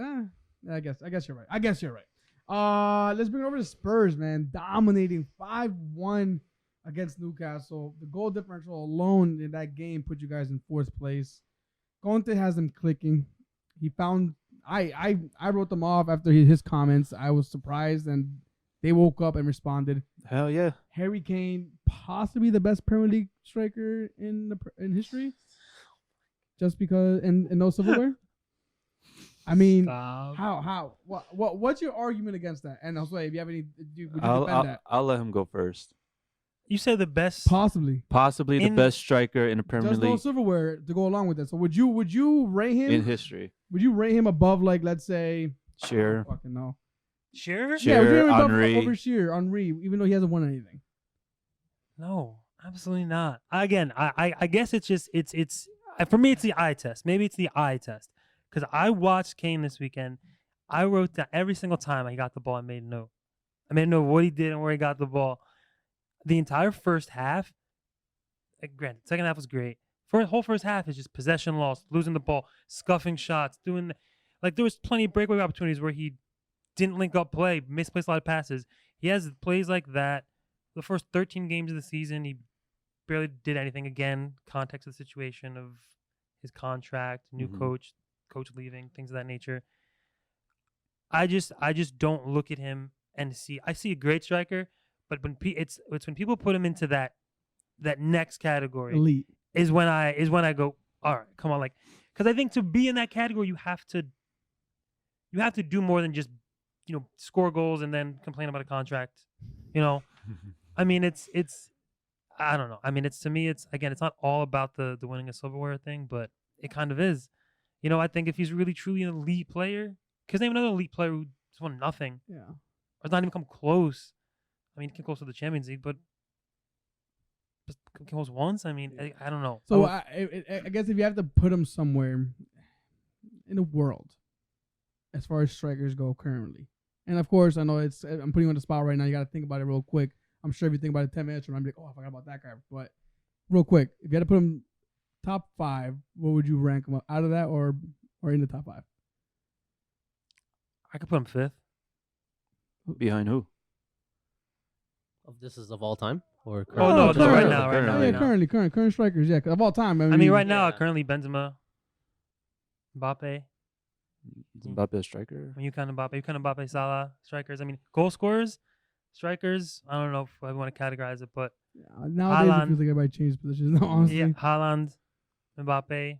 I guess you're right. Let's bring it over to Spurs, man. Dominating 5-1 against Newcastle. The goal differential alone in that game put you guys in 4th place. Conte has them clicking. He found I wrote them off after his comments. I was surprised and they woke up and responded. Hell yeah. Harry Kane, possibly the best Premier League striker in history, just because and no silverware. I mean, Stop. what's your argument against that? And also, if you have any, would you defend I'll that? I'll let him go first. You say the best. Possibly, Possibly the In- best striker in the Premier just no League silverware to go along with that. So would you rate him? in history. Would you rate him above, like, let's say, Shearer. fucking no. Sure. Yeah, would you rate him above Henry. over Shearer, Henry, even though he hasn't won anything? No, absolutely not. Again, I guess it's just it's for me it's the eye test. Maybe it's the eye test because I watched Kane this weekend. I wrote down every single time he got the ball. I made a note. I made a note what he did and where he got the ball. The entire first half. Granted, second half was great. Whole first half is just possession loss, losing the ball, scuffing shots, there was plenty of breakaway opportunities where he didn't link up play, misplaced a lot of passes. He has plays like that. The first 13 games of the season, he barely did anything. Again, context of the situation of his contract, new Mhm. coach leaving, things of that nature. I just don't look at him and I see a great striker, but when it's when people put him into that next category Elite. is when I go, all right, come on, like, because I think to be in that category, you have to do more than just score goals and then complain about a contract. I mean, it's I don't know. I mean, to me, it's not all about the winning a silverware thing, but it kind of is. I think if he's really truly an elite player, because name another elite player who's won nothing Yeah. or has not even come close. I mean, he came close to the Champions League, but just came close once. I mean, I don't know. So I guess if you have to put him somewhere in the world, as far as strikers go currently, and of course I know I'm putting you on the spot right now. You got to think about it real quick. I'm sure if you think about it 10 minutes from now, I'm like, oh, I forgot about that guy. But real quick, if you had to put him top 5, what would you rank him out of that or in the top 5? I could put him 5th. Behind who? This is of all time or Oh, no, just no, right currently? now, right now, Yeah, right now. current strikers, yeah, of all time. I mean, right now, Yeah. currently Benzema, Mbappe. Is Mbappe a striker? When you count Mbappe, Salah strikers. I mean, goal scorers. Strikers, I don't know if I want to categorize it, but Nowadays, it Haaland. feels like everybody changed positions. No, honestly. yeah, Haaland, Mbappe,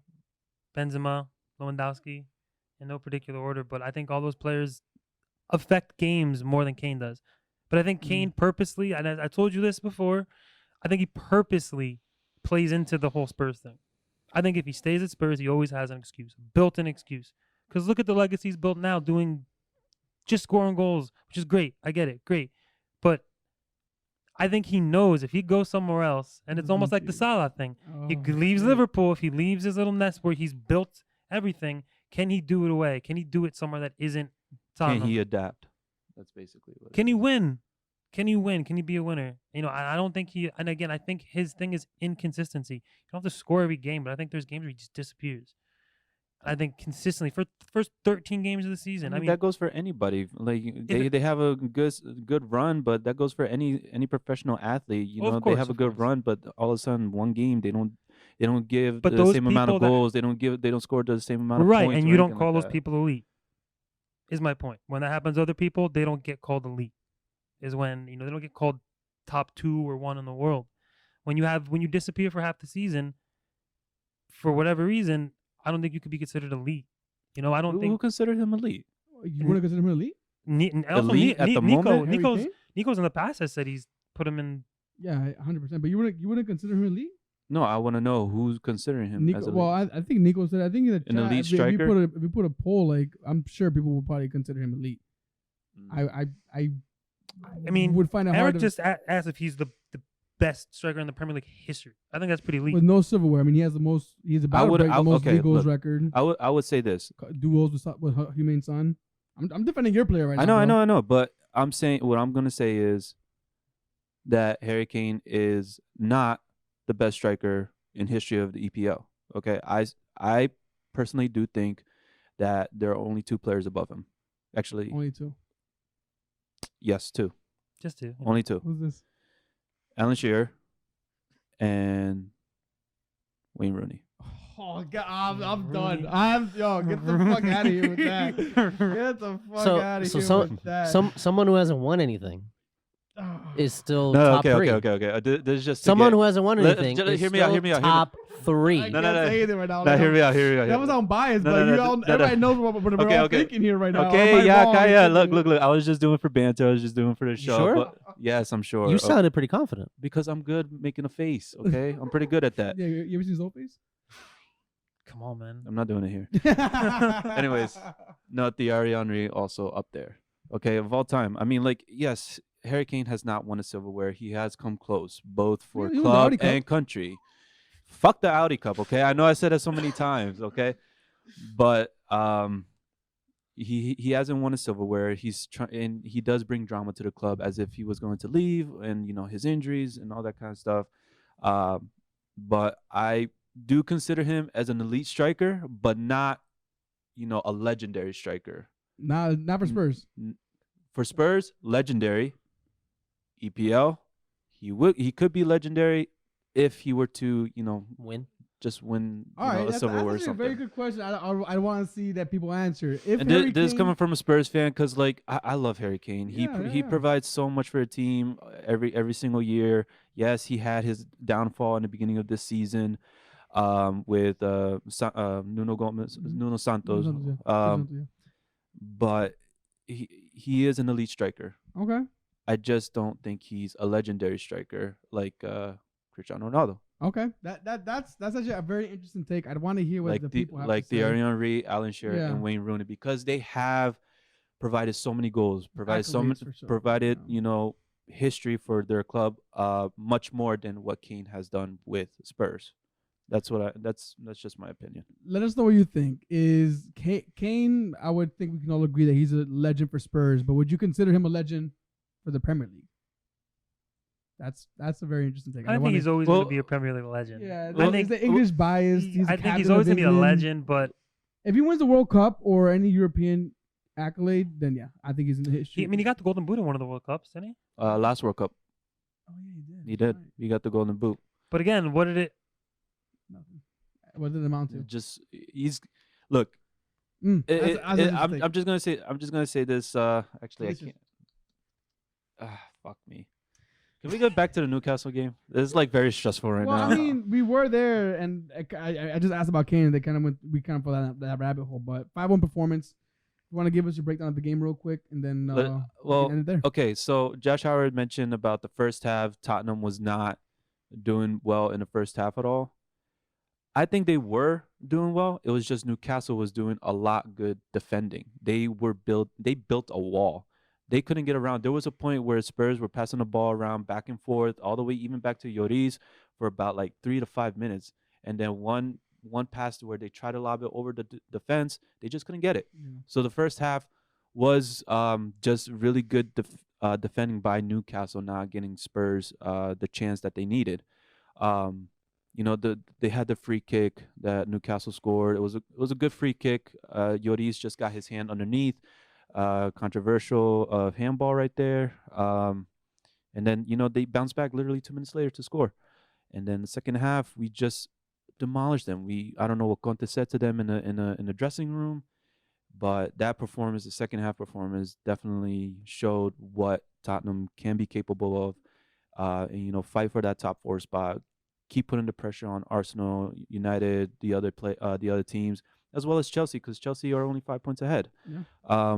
Benzema, Lewandowski, in no particular order. But I think all those players affect games more than Kane does. But I think Kane purposely, and I told you this before, I think he purposely plays into the whole Spurs thing. I think if he stays at Spurs, he always has an excuse, built-in excuse. Because look at the legacy he's built now, just scoring goals, which is great. I get it, great. But I think he knows if he goes somewhere else, and it's almost like the Salah thing. He leaves Liverpool, if he leaves his little nest where he's built everything, can he do it away? Can he do it somewhere that isn't Tottenham? Can he adapt? That's basically what. Can he win? Can he win? Can he be a winner? I don't think he. And again, I think his thing is inconsistency. You don't have to score every game, but I think there's games where he just disappears. I think consistently for the first 13 games of the season. I mean that goes for anybody. Like they have a good run, but that goes for any professional athlete. They have a good run, but all of a sudden one game they don't give the same amount of goals. They don't score the same amount of points. Right, and you don't call those people elite. Is my point. When that happens to other people, they don't get called elite. Is when they don't get called top 2 or 1 in the world. When you disappear for half the season, for whatever reason, I don't think you could be considered elite. I don't think. Who considered him elite? You want to consider him elite? Elite at the moment? Nico's in the past has said he's put him in. Yeah, 100%. But you wouldn't consider him elite? No, I want to know who's considering him as elite. Well, I think Nico said. I think in the an chat, elite striker. If you put a poll, like I'm sure people would probably consider him elite. I mean, would find it Eric hard just asked if he's the best striker in the Premier League history. I think that's pretty elite. with no silverware. I mean, he has the most. He's about to break the most league goals record. I would say this. Duels with Humane Son. I'm defending your player right now. I know. But I'm saying what I'm gonna say is that Harry Kane is not the best striker in history of the EPL. Okay, I personally do think that there are only 2 players above him. Actually, Only 2. Yes, 2. Just 2. Only 2. Who's this? Alan Shearer and Wayne Rooney. Oh God, I'm done. Get the fuck out of here with that. Get the fuck out of here with that. Someone who hasn't won anything is still No, top 3. okay. This is just Someone who hasn't won anything is hear me still out. top 3. I can't say anything right now. No, hear me out. That was on bias, but everybody knows what we're all thinking here right now. Okay, yeah. Look. I was just doing it for banter. I was just doing it for the show. Sure? But yes, I'm sure. You sounded pretty confident. Because I'm good making a face. Okay, I'm pretty good at that. Yeah, you ever seen Zoe face? Come on, man. I'm not doing it here. Anyways, no, Thierry Henry also up there. Okay, of all time. I mean, like, yes, Harry Kane has not won a silverware. He has come close, both for club and country. Fuck the Audi Cup, okay? I know I said that so many times, okay? But he hasn't won a silverware. And he does bring drama to the club as if he was going to leave, and his injuries and all that kind of stuff. But I do consider him as an elite striker, but not a legendary striker. Not for Spurs. For Spurs, legendary. EPL, he could be legendary if he were to win a silverware or something. That's a very good question. I want to see that people answer. If this is coming from a Spurs fan, because I love Harry Kane. He provides so much for a team every single year. Yes, he had his downfall in the beginning of this season with Nuno Santos. But he is an elite striker. Okay. I just don't think he's a legendary striker like Cristiano Ronaldo. Okay, that's actually a very interesting take. I'd want to hear what the people have to say. Thierry Henry, Alan Shearer, and Wayne Rooney, because they have provided so many goals, provided history for their club, much more than what Kane has done with Spurs. That's just my opinion. Let us know what you think. Is Kane? I would think we can all agree that he's a legend for Spurs, but would you consider him a legend for the Premier League? That's a very interesting take. I think he's always going to be a Premier League legend. Yeah, I think the English bias. I think he's always going to be a legend, but if he wins the World Cup or any European accolade, then yeah, I think he's in the history. He got the Golden Boot in one of the World Cups, didn't he? Last World Cup. Oh yeah, he did. He did. Right. He got the Golden Boot. But again, what did it? Nothing. What did it amount to? Look. I'm just gonna say this. Actually, I can't. fuck me. Can we get back to the Newcastle game? This is like very stressful right Well, now. I mean, we were there, and I just asked about Kane, and they kind of went. We kind of fell that rabbit hole. But 5-1 performance. You want to give us your breakdown of the game real quick, and then we can end it there. Okay, so Josh Howard mentioned about the first half. Tottenham was not doing well in the first half at all. I think they were doing well. It was just Newcastle was doing a lot good defending. They built a wall. They couldn't get around. There was a point where Spurs were passing the ball around back and forth, all the way even back to Lloris for about like 3 to 5 minutes. And then one pass where they tried to lob it over the defense, they just couldn't get it. Yeah. So the first half was just really good defending by Newcastle, not getting Spurs the chance that they needed. They had the free kick that Newcastle scored. It was a good free kick. Lloris just got his hand underneath. Controversial handball right there. And then they bounced back literally 2 minutes later to score. And then the second half, we just demolished them. I don't know what Conte said to them in the dressing room, but that performance, the second half performance, definitely showed what Tottenham can be capable of. And fight for that top 4 spot. Keep putting the pressure on Arsenal, United, the other teams, as well as Chelsea, because Chelsea are only 5 points ahead. Yeah.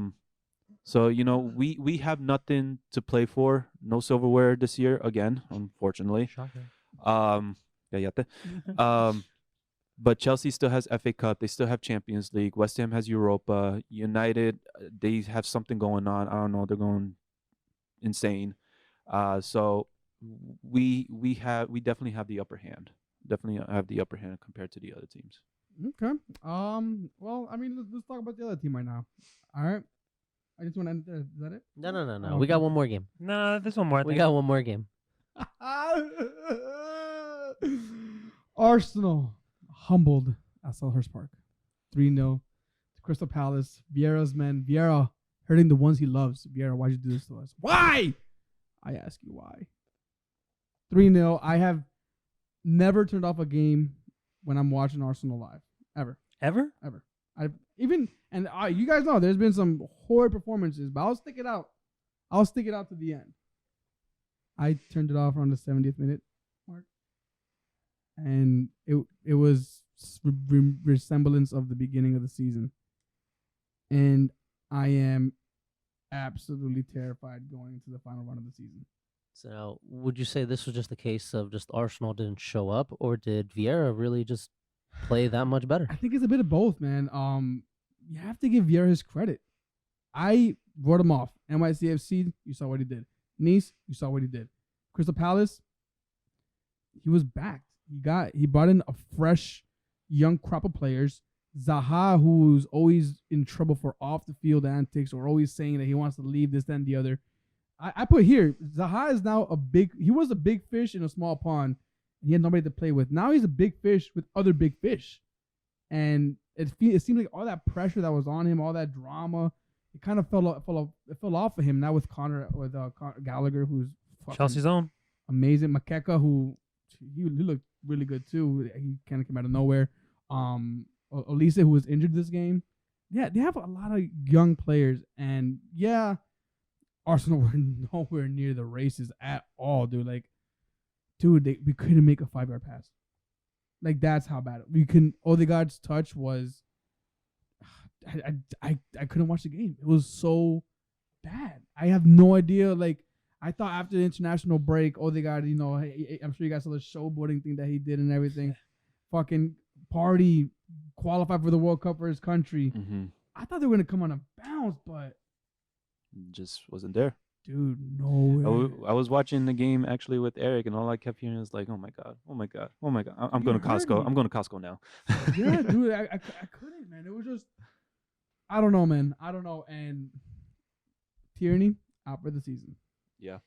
So we have nothing to play for. No silverware this year again, unfortunately. Shocking. But Chelsea still has FA Cup. They still have Champions League. West Ham has Europa. United, they have something going on. I don't know. They're going insane. So we definitely have the upper hand. Definitely have the upper hand compared to the other teams. Okay. Well, I mean, let's talk about the other team right now. All right. I just want to end there. Is that it? No. Oh, We got okay. one more game. Nah, there's one more. I We think. got one more game. Arsenal humbled at Selhurst Park. 3-0 to Crystal Palace. Vieira's men. Vieira hurting the ones he loves. Vieira, why'd you do this to us? Why? I ask you why. 3-0. I have never turned off a game when I'm watching Arsenal live. Ever. Ever? I've even, and you guys know there's been some horrid performances, but I'll stick it out. I'll stick it out to the end. I turned it off around the 70th minute mark, and it was resemblance of the beginning of the season, and I am absolutely terrified going into the final run of the season. So would you say this was just a case of just Arsenal didn't show up, or did Vieira really just play that much better? I think it's a bit of both, man. You have to give Vieira his credit. I wrote him off. NYCFC, you saw what he did. Nice, you saw what he did. Crystal Palace, he was backed. He brought in a fresh, young crop of players. Zaha, who's always in trouble for off the field antics or always saying that he wants to leave this, then the other. I put here, Zaha is now he was a big fish in a small pond, and he had nobody to play with. Now he's a big fish with other big fish. And it seemed like all that pressure that was on him, all that drama, it kind of fell off of him. Now with Conor Gallagher, who's Chelsea's own. amazing. Makeka, who he looked really good too. He kind of came out of nowhere. Olise, who was injured this game. Yeah, they have a lot of young players, and yeah, Arsenal were nowhere near the races at all, dude. Like, dude, we couldn't make a 5-yard pass. Like, that's how bad Odegaard's touch was. I couldn't watch the game. It was so bad. I have no idea. Like, I thought after the international break, Odegaard, I'm sure you guys saw the showboating thing that he did and everything. Fucking party, qualify for the World Cup for his country. Mm-hmm. I thought they were gonna come on a bounce, but Just wasn't there. dude, no. I was watching the game actually with Eric, and all I kept hearing is like, "Oh my god, oh my god, oh my god." I'm You going to heard Costco. me. I'm going to Costco now. Yeah, dude, I couldn't, man. It was just, I don't know, man. I don't know. And Tierney out for the season. Yeah,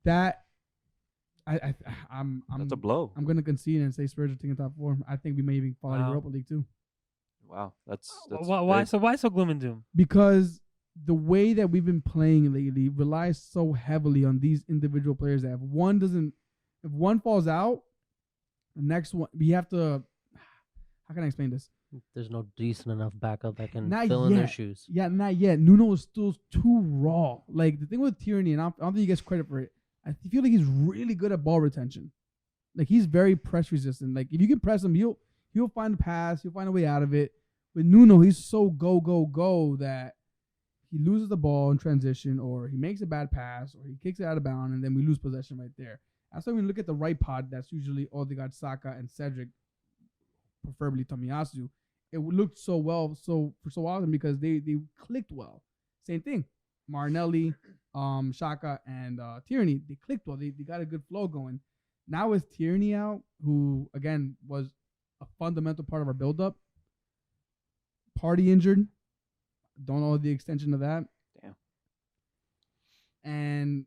That I'm that's a blow. I'm gonna concede and say Spurs are taking top 4. I think we may even fall out of Wow. Europa League too, Wow, that's Why so gloom and doom? because the way that we've been playing lately relies so heavily on these individual players that if one falls out, the next one we have to. How can I explain this? There's no decent enough backup that can Not fill in their yet. shoes. Yeah, not yet. Nuno is still too raw. Like the thing with Tierney, and I don't think he gets credit for it. I feel like he's really good at ball retention. Like he's very press resistant. Like if you can press him, he'll find a pass. He'll find a way out of it. With Nuno, he's so go that he loses the ball in transition, or he makes a bad pass, or he kicks it out of bounds, and then we lose possession right there. That's why when you look at the right pod, that's usually Odegaard, Saka, and Cedric, preferably Tomiyasu. It looked so well for so often because they clicked well. Same thing, Martinelli, Shaka, and Tierney. They clicked well. They got a good flow going. Now with Tierney out, who again was a fundamental part of our build-up, Party injured. Don't know the extension of that. Damn. And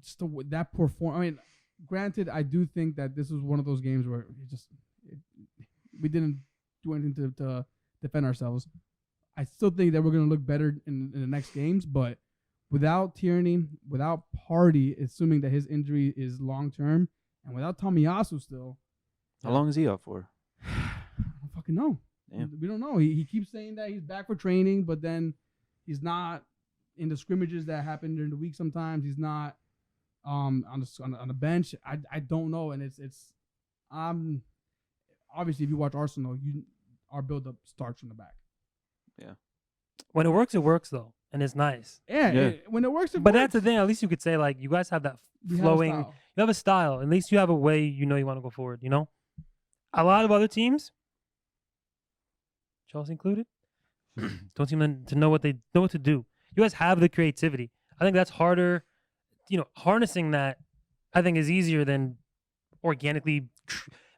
just that perform. I mean, granted, I do think that this was one of those games where we didn't do anything to defend ourselves. I still think that we're going to look better in the next games, but without Tierney, without Party, assuming that his injury is long term, and without Tomiyasu still, How long is he out for? I don't fucking know. Damn. We don't know. He keeps saying that he's back for training, but then he's not in the scrimmages that happen during the week. Sometimes he's not on the bench. I don't know, and it's obviously if you watch Arsenal, our build up starts from the back. When it works though, and it's nice. Yeah. When it works, But that's the thing. At least you could say like you guys have that flowing. You have a style. At least you have a way. You want to go forward. A lot of other teams, Chelsea included, don't seem to know what they know what to do. You guys have the creativity. I think that's harder. Harnessing that, I think, is easier than organically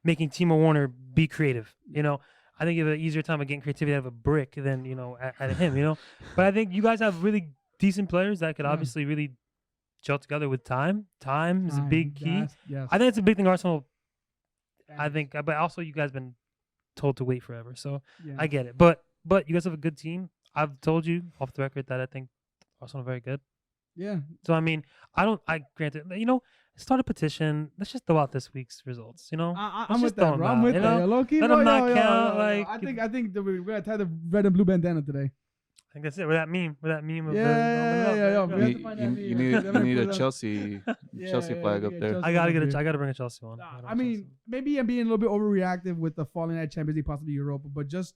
making Timo Werner be creative. I think you have an easier time of getting creativity out of a brick than out of him. But I think you guys have really decent players that could obviously really gel together with time. Time is a big key. Yes. I think it's a big thing. Arsenal. I think, but also you guys been told to wait forever, so Yeah. I get it. But you guys have a good team. I've told you off the record that I think Arsenal are very good. Yeah. So I mean, granted, start a petition. Let's just throw out this week's results. I'm with that, bro. I'm with that. Low-key, Let bro, them not yo, count. yo. Like, I think that we're gonna tie the red and blue bandana today. I think that's it. With that meme of Yeah. We have You, to find you, that you meme. need, We you need have a to Chelsea Yeah, flag we up get there. Chelsea I gotta over here. I gotta bring a Chelsea one. I mean, maybe I'm being a little bit overreactive with the falling out Champions League, possibly Europa, but just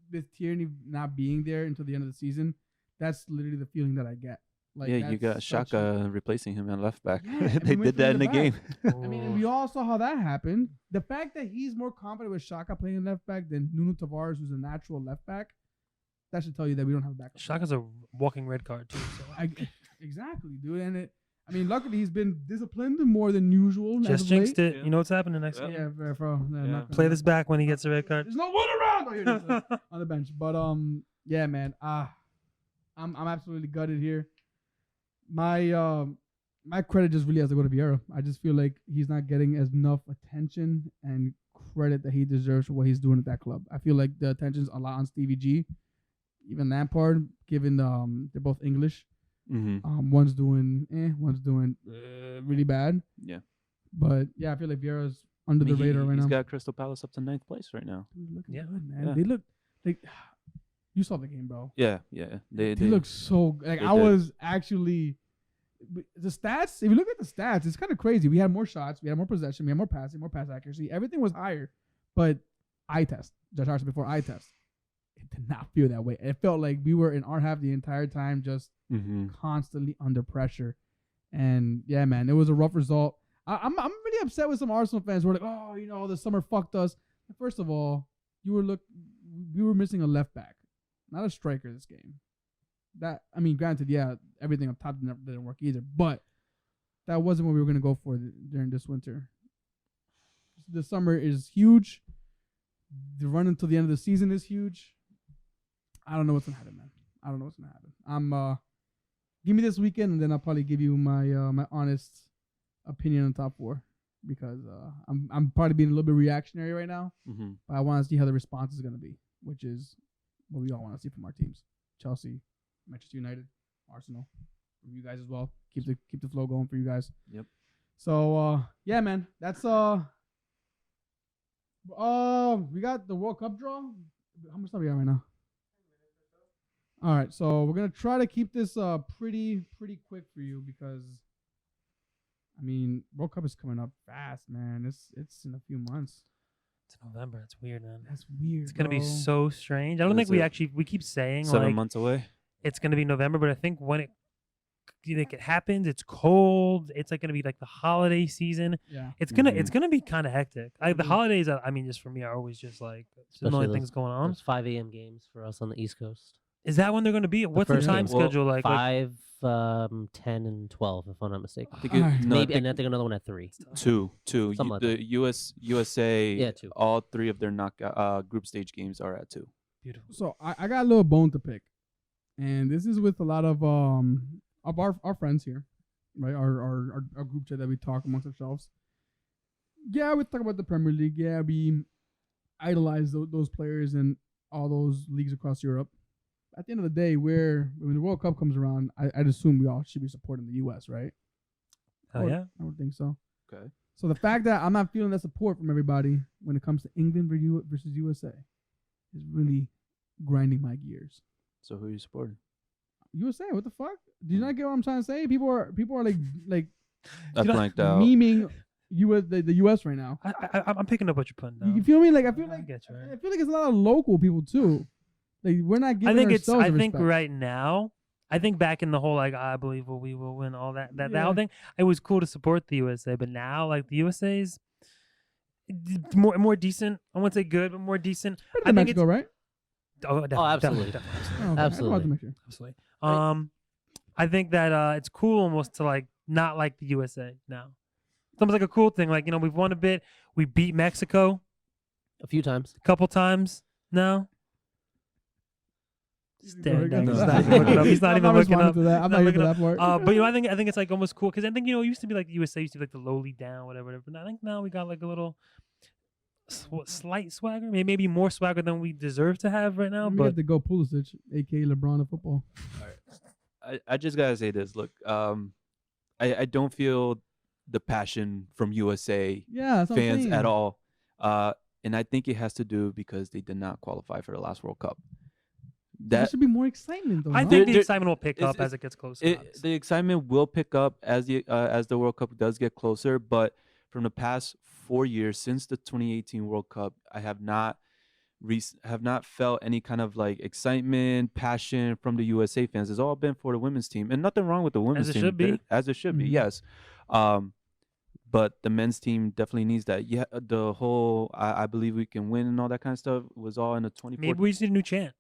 with Tierney not being there until the end of the season, that's literally the feeling that I get. Like, Yeah, you got that's such Shaka replacing him at left back. Yeah, and They we went did that in through the the game. I mean, and we all saw how that happened. The fact that he's more confident with Shaka playing left back than Nuno Tavares, who's a natural left back, that should tell you that we don't have a backup. Shaka's a walking red card too. So. Exactly, dude. And luckily he's been disciplined more than usual. as Just of jinxed late. it. You know what's happening next Yeah. game. Yeah, bro. Yeah. Play this back when he gets a red card. There's no one around. Oh, here it is, on the bench. But yeah, man. I'm absolutely gutted here. My credit just really has to go to Vieira. I just feel like he's not getting enough attention and credit that he deserves for what he's doing at that club. I feel like the attention's a lot on Stevie G, even Lampard, given they're both English. Mm-hmm. One's doing one's doing really bad. Yeah. But yeah, I feel like Vieira's under the radar right He's now. got Crystal Palace up to 9th place right now. Dude, looking Yeah. good, man. Yeah. They look like you saw the game, bro. Yeah. They look so like they I did. was actually the stats. If you look at the stats, it's kind of crazy. We had more shots, we had more possession, we had more passing, more pass accuracy. Everything was higher, but eye test. Josh Archer before eye test, it did not feel that way. It felt like we were in our half the entire time, just constantly under pressure. And yeah, man, it was a rough result. I'm really upset with some Arsenal fans who are like, oh, the summer fucked us. First of all, we were missing a left back, not a striker this game. Granted, yeah, everything up top didn't work either, but that wasn't what we were going to go for during this winter. The summer is huge. The run until the end of the season is huge. I don't know what's going to happen, man. I don't know what's going to happen. Give me this weekend, and then I'll probably give you my my honest opinion on top four, because I'm probably being a little bit reactionary right now, but I want to see how the response is going to be, which is what we all want to see from our teams: Chelsea, Manchester United, Arsenal, from you guys as well. Keep the flow going for you guys. Yep. So yeah, man, that's we got the World Cup draw. How much time we got right now? All right, so we're gonna try to keep this pretty quick for you because, I mean, World Cup is coming up fast, man. It's in a few months. It's November. It's weird, man. That's weird. It's gonna be bro. so strange. I don't Is think it we keep saying 7 like months away. it's gonna be November, but I think when it happens, it's cold. It's like gonna be like the holiday season. Yeah. It's gonna be kind of hectic. The holidays, I mean, just for me, are always just like Especially annoying those- things going on. Those 5 a.m. games for us on the East Coast. Is that when they're gonna be? What's the first time game. Well, schedule like? 5, 10, and 12, if I'm not mistaken. I think All right. no, Maybe, I and I think think another one at 3. two. Something like that. The USA. Yeah, 2. All 3 of their group stage games are at 2. Beautiful. So I got a little bone to pick, and this is with a lot of our friends here, right? Our group chat that we talk amongst ourselves. Yeah, we talk about the Premier League. Yeah, we idolize those players in all those leagues across Europe. At the end of the day, when the World Cup comes around, I'd assume we all should be supporting the U.S., right? Hell yeah. I would think so. Okay. So the fact that I'm not feeling that support from everybody when it comes to England versus USA is really grinding my gears. So who are you supporting? USA, what the fuck? Do you not get what I'm trying to say? People are like I blanked out. memeing the US right now. I'm picking up what you're putting down. You feel me? Like I feel I like get you, right? I feel like it's a lot of local people too. Like we're not giving I think ourselves I think respect. right now, I think back in the whole like I believe we will win all that Yeah. whole thing. It was cool to support the USA, but now like the USA's more decent. I wouldn't say good, but more decent. Better I than think Mexico, right? absolutely. Oh, okay. Absolutely. I thought to make sure. Absolutely. Right. I think that it's cool almost to like not like the USA now. It's almost like a cool thing. Like we've won a bit. We beat Mexico A few times. a couple times now. Staring down. No. He's not even looking up. He's not I'm even looking responding up. to that. I'm not Not here looking for up. that part. But I think it's like almost cool because I think it used to be like the USA used to be like the lowly down whatever. But I think now we got like a little slight swagger, maybe more swagger than we deserve to have right now. we But have to go Pulisic, aka LeBron of football. I just gotta say this. Look, I don't feel the passion from USA Yeah, that's what I'm fans saying. at all. And I think it has to do because they did not qualify for the last World Cup. There That should be more excitement though. I no? think the There- excitement will pick it's- up as it gets closer. it, obviously. the excitement will pick up as the World Cup does get closer. But from the past 4 years since the 2018 World Cup, I have not felt any kind of like excitement, passion from the USA fans. It's all been for the women's team, and nothing wrong with the women's it team. should be. As it should be, Mhm. yes. But the men's team definitely needs that. Yeah, the whole I believe we can win and all that kind of stuff was all in the 24. Maybe we just need a new chant.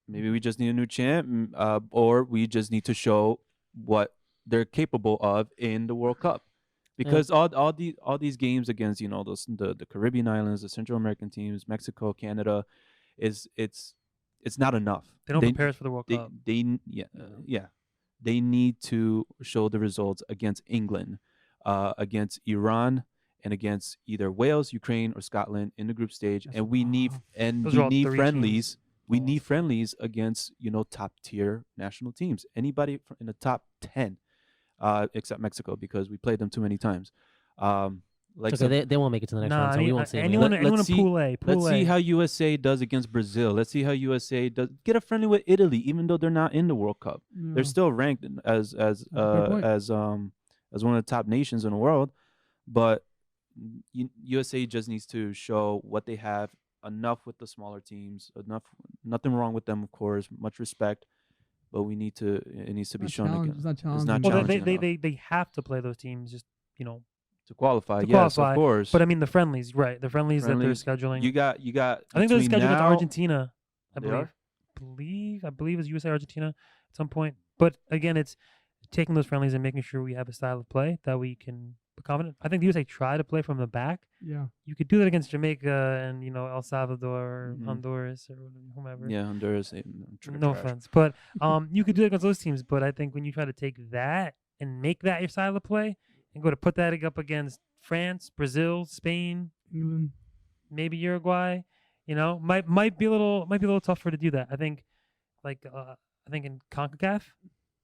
Maybe we just need a new champ, or we just need to show what they're capable of in the World Cup. Because all these games against the Caribbean islands, the Central American teams, Mexico, Canada, it's not enough. They don't prepare us for the World Cup. They need to show the results against England, against Iran, and against either Wales, Ukraine, or Scotland in the group stage. That's And we need Those we are all need 3 friendlies. teams. We Almost. need friendlies against top tier national teams. Anybody in the top 10, except Mexico because we played them too many times. Like Okay, they won't make it to the next round, so we won't see them. anyone, Let- anyone let's in see- Pool A. let's see how USA does against Brazil. Let's see how USA does. Get a friendly with Italy, even though they're not in the World Cup. Yeah. They're still ranked as That's a good point. one of the top nations in the world, but USA just needs to show what they have. Enough with the smaller teams. Nothing wrong with them, of course. Much respect, but it needs to be shown again. It's not challenging. not Well, challenging they have to play those teams just to qualify. to Yes, qualify, of course. But I mean the friendlies, right? The friendlies Friendlies, that they're scheduling. you got. I think they're between scheduled against now- Argentina. I They believe. are? I believe it's USA Argentina at some point. But again, it's taking those friendlies and making sure we have a style of play that we can be confident. I think the USA try to play from the back. Yeah. You could do that against Jamaica and El Salvador, or Mhm. Honduras, or whomever. Yeah, Honduras. No offense, but you could do it against those teams. But I think when you try to take that and make that your style of play and go to put that up against France, Brazil, Spain, England. maybe Uruguay, might be a little tougher to do that. I think, in CONCACAF,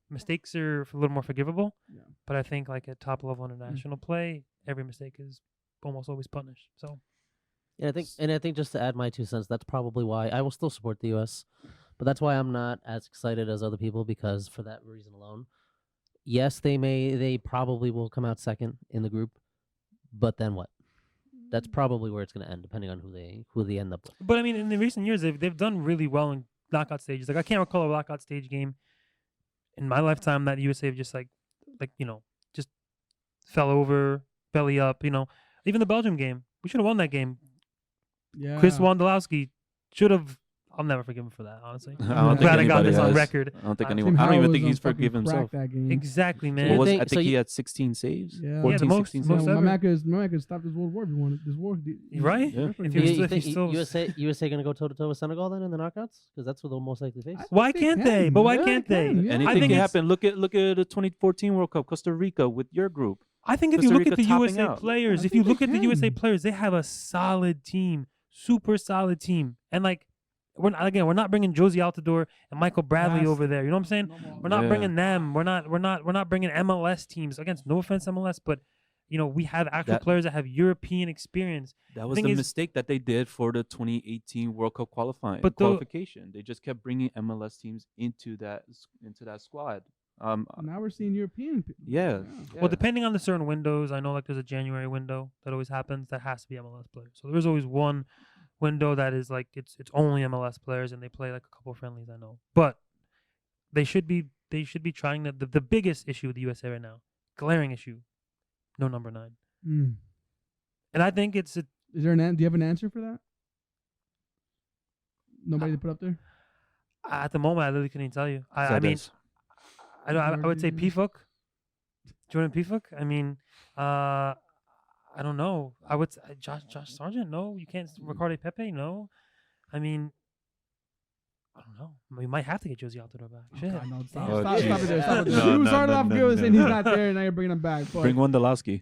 mistakes are a little more forgivable. Yeah. But I think like at top level international play, every mistake is almost always punished. So And I think just to add my 2 cents, that's probably why I will still support the U.S., but that's why I'm not as excited as other people, because for that reason alone, yes, they probably will come out second in the group, but then what? That's probably where it's going to end, depending on who they end up with. But I mean, in the recent years, they've done really well in knockout stages. Like I can't recall a knockout stage game in my lifetime that USA have just like just fell over, belly up. Even the Belgium game, we should have won that game. Yeah. Chris Wondolowski should have. I'll never forgive him for that, honestly. I don't I'm think glad I got anybody this on has. record. I don't think Tim anyone. I don't Howard even was think on he's fucking forgive crack himself. That game. Exactly, So man. you What was it? think- I so think he you- had 16 saves. Yeah. 14, the most 16 most saves. ever. My man could stop this world war if he wanted. This war. Right? Yeah. If You, he was- you if he think still was- USA going to go toe-to-toe with Senegal then in the knockouts? Because that's what they'll most likely face. Why can't they? But why can't they? Anything I can think it's- happen. Look at the 2014 World Cup, Costa Rica with your group. I think if Costa you look Rica at the topping USA out. players, I if you think look they at the USA can. players, they have a solid team, super solid team. And like, we're not bringing Josie Altidore and Michael Bradley Yes. over there. You know what I'm saying? We're not Yeah. bringing them. We're not bringing MLS teams. Against no offense MLS, but we have actual That- players that have European experience. That was thing the is- mistake that they did for the 2018 World Cup But qualification. They just kept bringing MLS teams into that squad. Now we're seeing European. Yeah. Well, depending on the certain windows, I know like there's a January window that always happens. That has to be MLS players. So there's always one window that is like it's only MLS players, and they play like a couple of friendlies. I know, but they should be trying the biggest issue with the USA right now, glaring issue, no number 9, Mm. and I think it's Is there do you have an answer for that? Nobody to put up there. at the moment I literally couldn't tell you. I mean, I would say Pifuk, Jordan Pifuk. I mean, I don't know. I would say Josh Sargent. No, you can't. Ricardo Pepe. No, I mean, I don't know. We might have to get Josie Altidore back. Shit. God, no, stop, Oh, stop it there. Stop it there. No, You no, started no, off no, good saying no. he's not there, and now you're bringing him back. But Bring Wondolowski.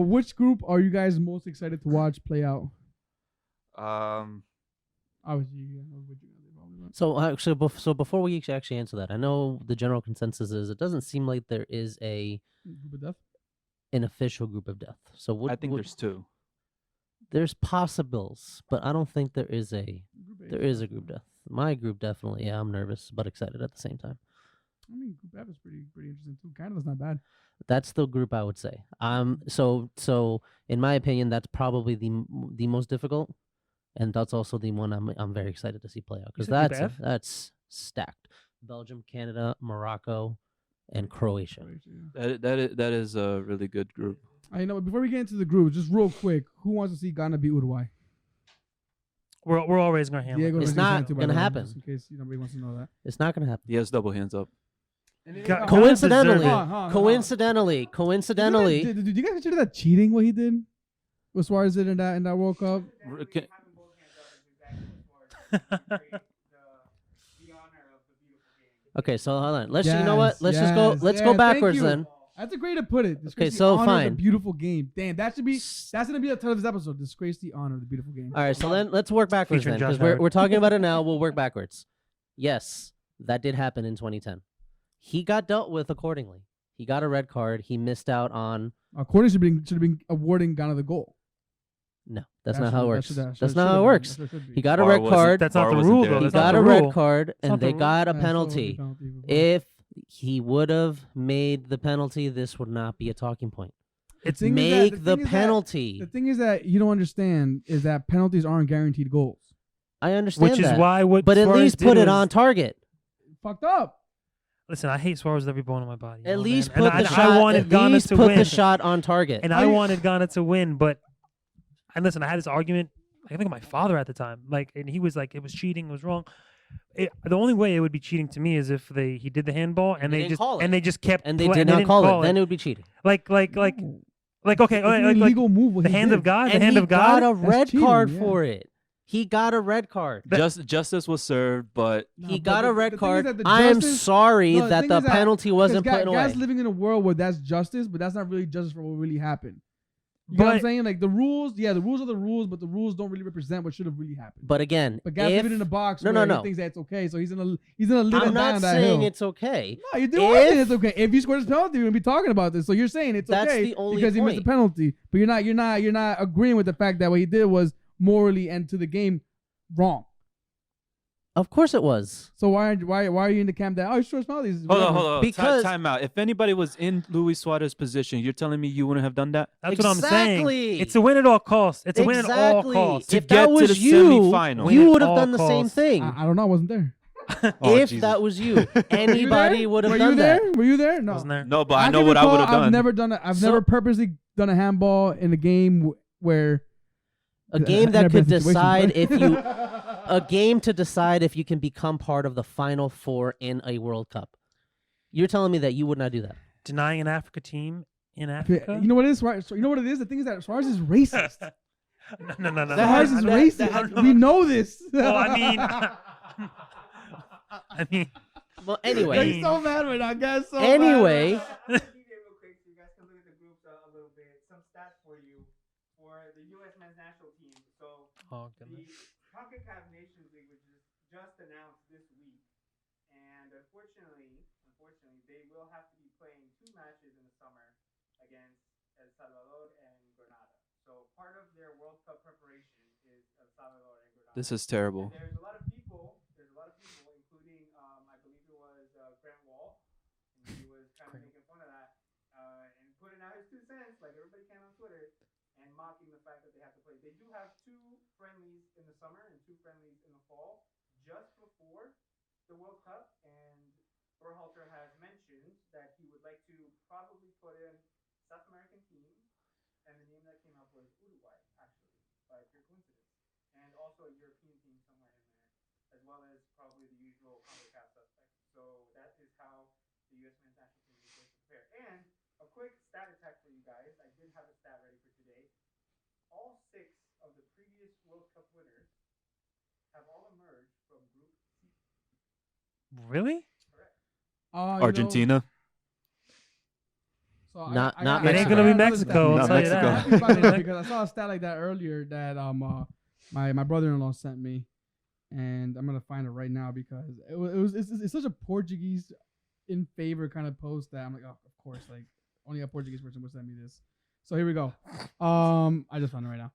which group are you guys most excited to watch play out? Obviously, you know what you're gonna do, probably, but- So actually, so before we actually answer that, I know the general consensus is it doesn't seem like there is Group of death? an official group of death. So I think there's 2. there's possibles, but I don't think there is a Group A there is a group death. My group definitely. Yeah, I'm nervous but excited at the same time. I mean, Group F is pretty interesting too. Canada's not bad. That's the group I would say. So in my opinion, that's probably the most difficult, and that's also the one I'm very excited to see play out because said Group F? that's stacked. Belgium, Canada, Morocco, and Croatia. That is a really good group. I know. But before we get into the group, just real quick, who wants to see Ghana beat Uruguay? We're all raising our hand. Diego like It's raised his not hand too, by gonna the way, happen. just in case nobody wants to know that. It's not gonna happen. He has double hands up. Ghana Coincidentally, deserve it. Hold on. coincidentally, Did you guys consider that cheating? What he did? What Suarez did in that World Cup? Can- Having both hands up is exactly what Suarez did. The honor of the beautiful game. okay. So hold on. You know what? Let's just go. Yes, Let's yeah, go thank backwards you. then. That's a great to put it. Disgrace the so honor of fine. the beautiful game. Damn, that's gonna be the title of this episode. Disgrace the honor of the beautiful game. All right. So then let's work backwards Featuring then because Josh Howard. we're talking about it now. We'll work backwards. Yes, that did happen in 2010. He got dealt with accordingly. He got a red card. He missed out on. Corner should have been awarding Ghana the goal. No, that's That not should- how it that works. should- that That's should not have how it been. works. That's what it should be. He got a VAR red wasn't- card. That's not VAR the wasn't rule, there. though. He That's got not a the red rule. card, not and the they rule. got a Yeah, so penalty. before. If he would have made the penalty, this would not be a talking point. It's thing is that- Make the the thing is that- penalty. The thing is that you don't understand is that penalties aren't guaranteed goals. I understand which is that, why what but at Suarez least did put it was- on target. Fucked up. Listen, I hate Suarez with every bone in my body. At you know, least man. put And the I shot. wanted At Ghana least to put win, the shot on target. and I wanted Ghana to win. But and listen, I had this argument. I think with my father at the time, and he was like, it was cheating, it was wrong. The only way it would be cheating to me is if he did the handball and They they didn't just call it. and they just kept and they play- did they not didn't call it. Then it would be cheating. like okay, It's an like illegal move. what the he hand did. of God, the And hand he of God. got a red cheating, card yeah. for it. He got a red card. Justice was served, but Nah, He but got the a red thing is card. that the I am justice- sorry No, the that thing the is that- penalty wasn't Because put away. guys living in a world where that's justice, but that's not really justice for what really happened. You know what I'm But- saying? Like the rules are the rules, but the rules don't really represent what should have really happened. But again, But guys if, living in a box No, where no, he no. thinks that it's okay, so he's gonna live and die I'm on not that saying hill. it's okay. No, you do saying If- it's okay. If you scored his penalty, we're gonna be talking about this. So you're saying it's That's okay the only because he missed the point. penalty, but you're not agreeing with the fact that what he did was morally and to the game wrong. Of course it was. So why are you in the camp that it's short penalties? Hold on. Because- Time out. If anybody was in Luis Suarez's position, you're telling me you wouldn't have done that? That's what I'm saying. Exactly. It's a win at all costs. It's a win at all Exactly. costs. To If get that to was the you, semifinal. you Win would at have done all the same costs. thing. I don't know. I wasn't there. Oh, If Jesus. that was you, anybody would have Were done you that. there? Were you there? No. Wasn't there? No, but I can know what I recall would have done. I've never done it. I've So- never purposely done a handball in a game where A game I've that never could been in situations, decide but- if you, a game to decide if you can become part of the Final Four in a World Cup. You're telling me that you would not do that? Denying an Africa team in You Africa? know what it is? So you know what it is? The thing is that Suarez is racist. No. Suarez is racist. We know this. Well, I mean, Well, Like, anyway, he's so mad right now, guys. So anyway, Real quick, so you guys can look at the groups a little bit. Some stats for you for the U.S. men's national team. So oh the goodness. CONCACAF Nations League was just announced this week, and unfortunately, they will have to be playing 2 matches in the summer against El Salvador and Grenada. So part of their World Cup preparation is El Salvador and Grenada. This is terrible. And there's a lot of people, including I believe it was Grant Wall, and he was kind of making fun of that and putting out his 2 cents, like everybody can on Twitter, and mocking the fact that they have to play. They do have 2 friendlies in the summer and 2 friendlies in the fall, just before the World Cup. And Berhalter has mentioned that he would like to probably put in South American team, and the name that came up was Uruguay, actually, by pure coincidence, and also a European team somewhere in there, as well as probably the usual CONCACAF suspects. So that is how the U.S. men's national team is going to prepare. And a quick stat attack for you guys. I did have a stat ready for today. All 6 of the previous World Cup winners have all emerged from Group C. Really? Argentina. So Not It ain't gonna be Mexico. I'll Not tell you Mexico. that. Because I saw a stat like that earlier that my brother-in-law sent me, and I'm gonna find it right now because it's such a Portuguese in favor kind of post that I'm like, oh, of course, like only a Portuguese person would send me this. So here we go. I just found it right now.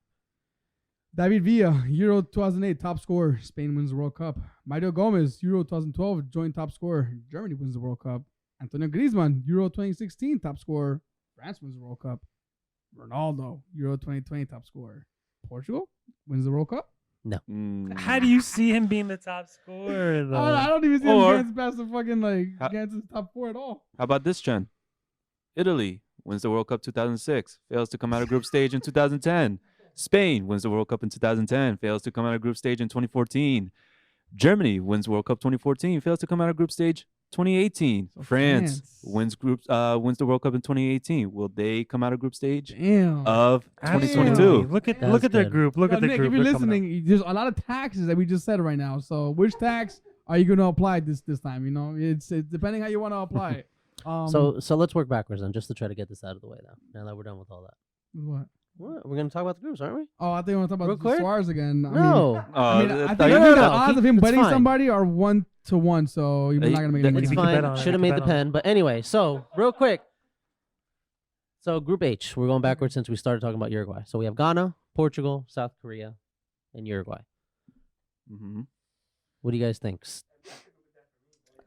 David Villa, Euro 2008 top scorer, Spain wins the World Cup. Mario Gomez, Euro 2012 joint top scorer, Germany wins the World Cup. Antonio Griezmann, Euro 2016 top scorer, France wins the World Cup. Ronaldo, Euro 2020 top scorer, Portugal wins the World Cup. How do you see him being the top scorer, though? I don't even see him Or- dance past the fucking How- dance in the top 4 at all. How about this, Chen? Italy wins the World Cup 2006, fails to come out of group stage in 2010. Spain wins the World Cup in 2010, fails to come out of group stage in 2014. Germany wins World Cup 2014, fails to come out of group stage 2018. So France France. wins the World Cup in 2018. Will they come out of group stage Damn. of Absolutely. 2022? Look at That's their good. group. Look Yo, at their Nick, group. if you're They're coming up. listening, there's a lot of taxes that we just said right now. So which tax are you going to apply this time? You know, it's depending how you want to apply it. so let's work backwards then, just to try to get this out of the way now that we're done with all that. What? What? We're gonna talk about the groups, aren't we? Oh, I think we want to talk Real about quick? Suarez again. No, I thought think you- the no. odds of him It's betting fine. somebody are 1-1, so you're not gonna make any money. it's We can bet on fine. it. Should have We made can the bet on it. pen, but anyway. So real quick. So Group H, we're going backwards since we started talking about Uruguay. So we have Ghana, Portugal, South Korea, and Uruguay. Mm-hmm. What do you guys think?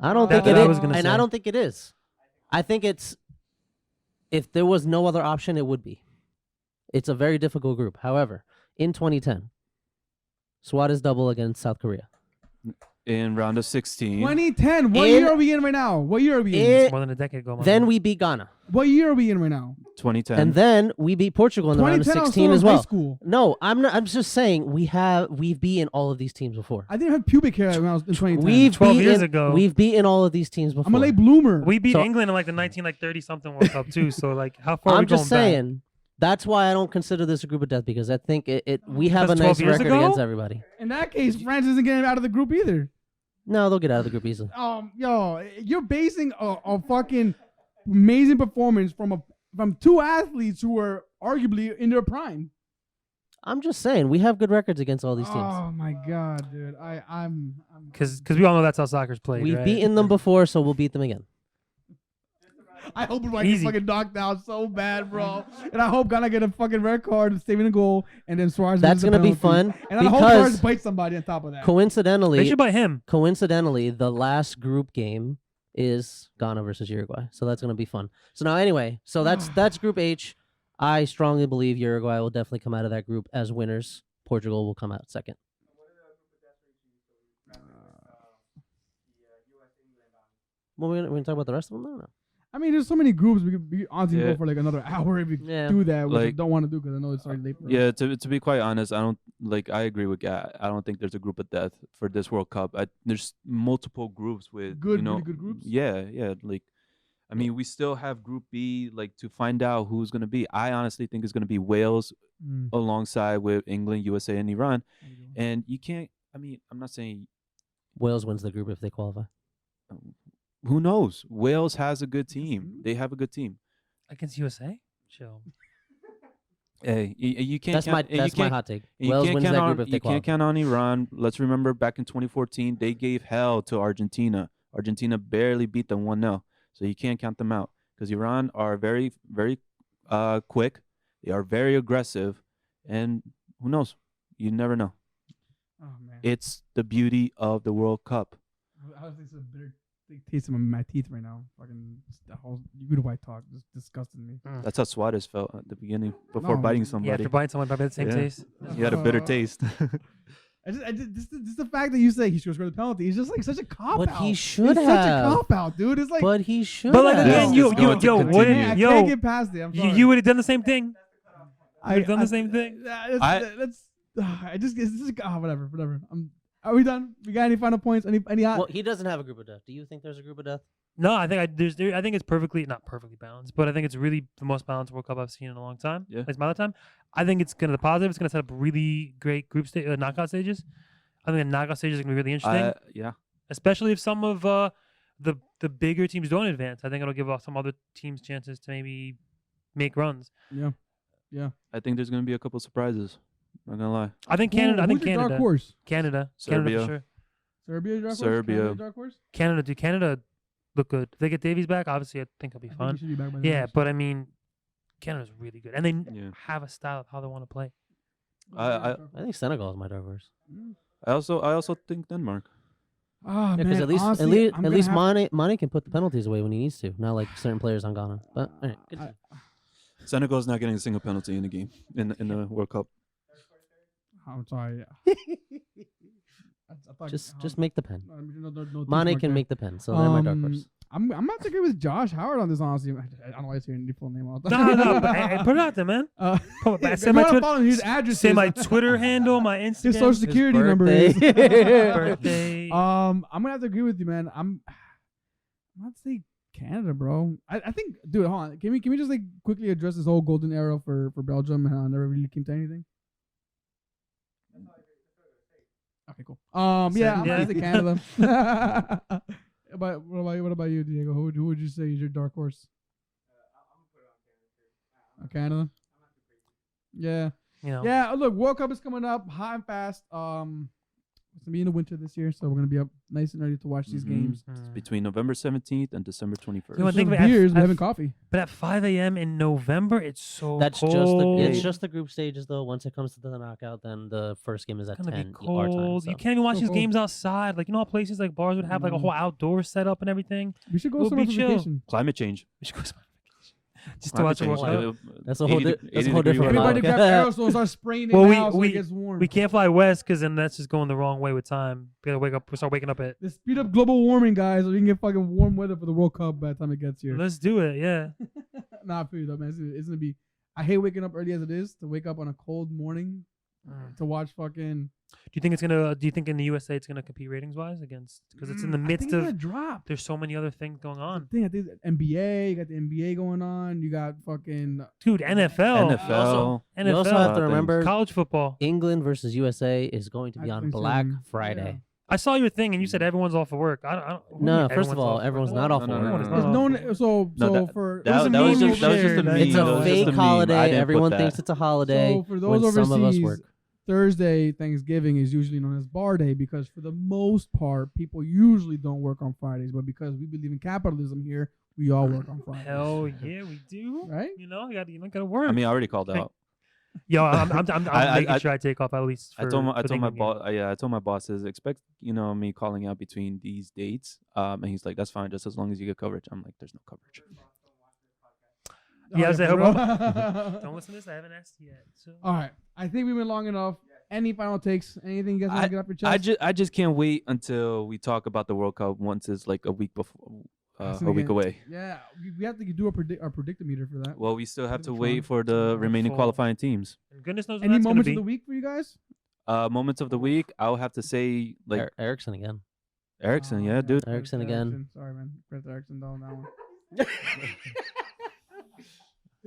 I don't think That's it what I is, was gonna and say. I don't think it is. I think it's if there was no other option, it would be. It's a very difficult group. However, in 2010, Suarez double against South Korea. In round of 16. 2010. What In- year are we in right now? What year are we in? It- More than a decade ago. my Then man. we beat Ghana, What year are we in right now? 2010. and then we beat Portugal in the round of 2010. I was 16 still as in high well. school. No, I'm not. I'm just saying we've beaten all of these teams before. I didn't have pubic hair when I was in 2010. We've 12 beaten, years ago. We've beaten all of these teams before. I'm a late bloomer. We beat So- England in like the 1930 something World Cup too. So like, how far are we I'm going just back? saying. That's why I don't consider this a group of death, because I think we have a That's nice 12 years record ago? against everybody. In that case, France isn't getting out of the group either. No, they'll get out of the group easily. Yo, you're basing a fucking amazing performance from 2 athletes who were arguably in their prime. I'm just saying we have good records against all these teams. Oh my god, dude! I'm Because we all know that's how soccer's played. We've right? beaten them before, so we'll beat them again. I hope Uruguay gets Easy. fucking knocked out so bad, bro. And I hope Ghana get a fucking red card, saving a goal, and then Suarez. That's wins the gonna be penalty. fun And I hope Suarez because bites somebody on top of that. They coincidentally, should buy him. the last group game is Ghana versus Uruguay. So that's gonna be fun. So now anyway, so that's Group H. I strongly believe Uruguay will definitely come out of that group as winners. Portugal will come out second. Well, we're gonna talk about the rest of them now. No? I mean, there's so many groups we could honestly Yeah. go for like another hour if we Yeah. do that, which I Like- don't want to do because I know it's already late. For us. Yeah, to be quite honest, I don't like. I agree with Gat. I don't think there's a group of death for this World Cup. There's multiple groups with Good, you know, really good groups? Yeah. Like, I mean, we still have Group B, like to find out who's gonna be. I honestly think it's gonna be Wales Mm. alongside with England, USA, and Iran. There you go. And you can't. I mean, I'm not saying. Wales wins the group if they qualify. Who knows? Wales has a good team. They have a good team. Against USA? Chill. Hey, you can't. That's my count, and you that's my can't- hot take. and you Wales can't wins count that on, group if they you can't qualify. count on Iran. Let's remember back in 2014, they gave hell to Argentina. Argentina barely beat them 1-0. So you can't count them out because Iran are very, very quick. They are very aggressive. And who knows? You never know. Oh man, It's the beauty of the World Cup. I was thinking some bitter taste in my teeth right now. Fucking the whole Uruguay talk just disgusted me. That's how Suarez felt at the beginning before No, biting yeah, Yeah, somebody. after biting someone, probably the same Yeah. taste. He had a bitter Uh, taste. Just the fact that you say he should score the penalty is just like such a cop But out. he should it's such a have. cop out, dude. It's like But he should. But like have. again, This you is going to yo continue. wouldn't I yo can't get past it. I'm sorry. you would have done the same thing. I You've done the same thing. That's I just it's just whatever. Are we done? We got any final points? Any Well, he doesn't have a group of death. Do you think there's a group of death? No, I think I think it's not perfectly balanced, but I think it's really the most balanced World Cup I've seen in a long time. Yeah. Like my lifetime. I think it's gonna the positive. It's gonna set up really great group knockout stages. I think the knockout stages are gonna be really interesting, Yeah. especially if some of the bigger teams don't advance. I think it'll give some other teams chances to maybe make runs. Yeah. I think there's going to be a couple surprises. Not going to lie. I think Canada. I think Who's your Canada. dark horse? Canada Serbia. for sure. Serbia, dark horse. Serbia. Canada, dark horse. Canada look good. If they get Davies back, obviously I think it'll be I think fun. he should be back by then, Yeah, actually. but I mean, Canada's really good, and they Yeah. have a style of how they want to play. I I think Senegal is my dark horse. I also think Denmark. Oh Yeah, man, because honestly, at least I'm gonna have- Mane can put the penalties away when he needs to. Not like certain players on Ghana. But all right, good. Senegal's not getting a single penalty in the game in the World Cup. I'm sorry. Yeah. I thought- Just make the pen. no Mane teamwork can there. make the pen, so they're my dark horse. I'm about to agree with Josh Howard on this. Honestly, I don't know why he's hearing the full name out. No, but hey, put it out there, man. Say Say my Twitter. his address. Say my Twitter handle, my His Instagram, social security number birthday. is. birthday. I'm gonna have to agree with you, man. I'm gonna say Canada, bro. I think, dude, hold on. Can we just like quickly address this whole golden era for Belgium and how it never really came to anything? Okay, cool. Yeah, I'm Yeah. gonna say Canada. But what about you, Diego? Who would you say is your dark horse? Canada. Yeah. You know, Yeah, look, World Cup is coming up hot and fast. It's gonna be in the winter this year, so we're gonna be up nice and early to watch these Mhm. games. Between November 17th and December 21st. You know, So think the of it, beers, we're at- having coffee. But at 5 a.m. in November, it's so That's cold. it's just the group stages though. Once it comes to the knockout, then the first game is at It's gonna 10 be our time. cold. So. You can't even watch So these cold. games outside. Like, you know how places like bars would have like a whole outdoor setup and everything. We should go We'll somewhere be for chill. vacation. Climate change. We should go somewhere just to watch the World change. Cup. That's a whole 80 that's a whole 80 different degree Everybody podcast. grab aerosols, start spraying it Well, now so we- it gets warm. We can't fly west because then that's just going the wrong way with time. We gotta wake up. We start waking up at. Let's speed up global warming, guys, so we can get fucking warm weather for the World Cup by the time it gets here. Let's do it. Yeah. Nah, I feel you though, man. It's gonna be. I hate waking up early as it is to wake up on a cold morning to watch fucking. Do you think it's gonna? Do you think in the USA it's gonna compete ratings wise against? Because it's in the I midst think it's gonna of. drop. There's so many other things going on, I think NBA. You got the NBA going on. You got fucking. dude. NFL. NFL. You also have to NFL. remember College football. England versus USA is going to be on Black Thanksgiving. Friday. I saw your thing and you said everyone's off of work. I don't who do you No, mean first of all, off of everyone's work? not off No, of no, work. no, It's Oh. known so No, for That was a that was meme just you that was just a shared. meme. It's That a was fake just a meme. I holiday. didn't put Everyone that. thinks it's a holiday. So for when those some of us overseas, work. Thursday Thanksgiving is usually known as Bar Day because for the most part, people usually don't work on Fridays. But because we believe in capitalism here, we all work on Fridays. Hell yeah, we do. Right? You gotta work. I mean, I already called Hey, out. Yo, I'm making I- sure I take off at least. I told for the my England game. boss. I told my bosses expect me calling out between these dates. And he's like, that's fine, just as long as you get coverage. I'm like, there's no coverage. Yeah, I Oh, said, for hold real? Don't listen to this. I haven't asked yet. So. All right. I think we've been long enough. Any final takes? Anything you guys want to get off your chest? I just can't wait until we talk about the World Cup once it's like a week before, That's a gonna week get- away. Yeah, we have to do our predictometer for that. Well, we still have It'll to be wait fun. for the remaining Full. qualifying teams. And goodness knows when Any that's gonna moments be. of the week for you guys? Moments of the week, I'll have to say like Ericsson again. Ericsson, Oh, yeah, dude. Ericsson again. Sorry, man. Chris Ericsson on that one.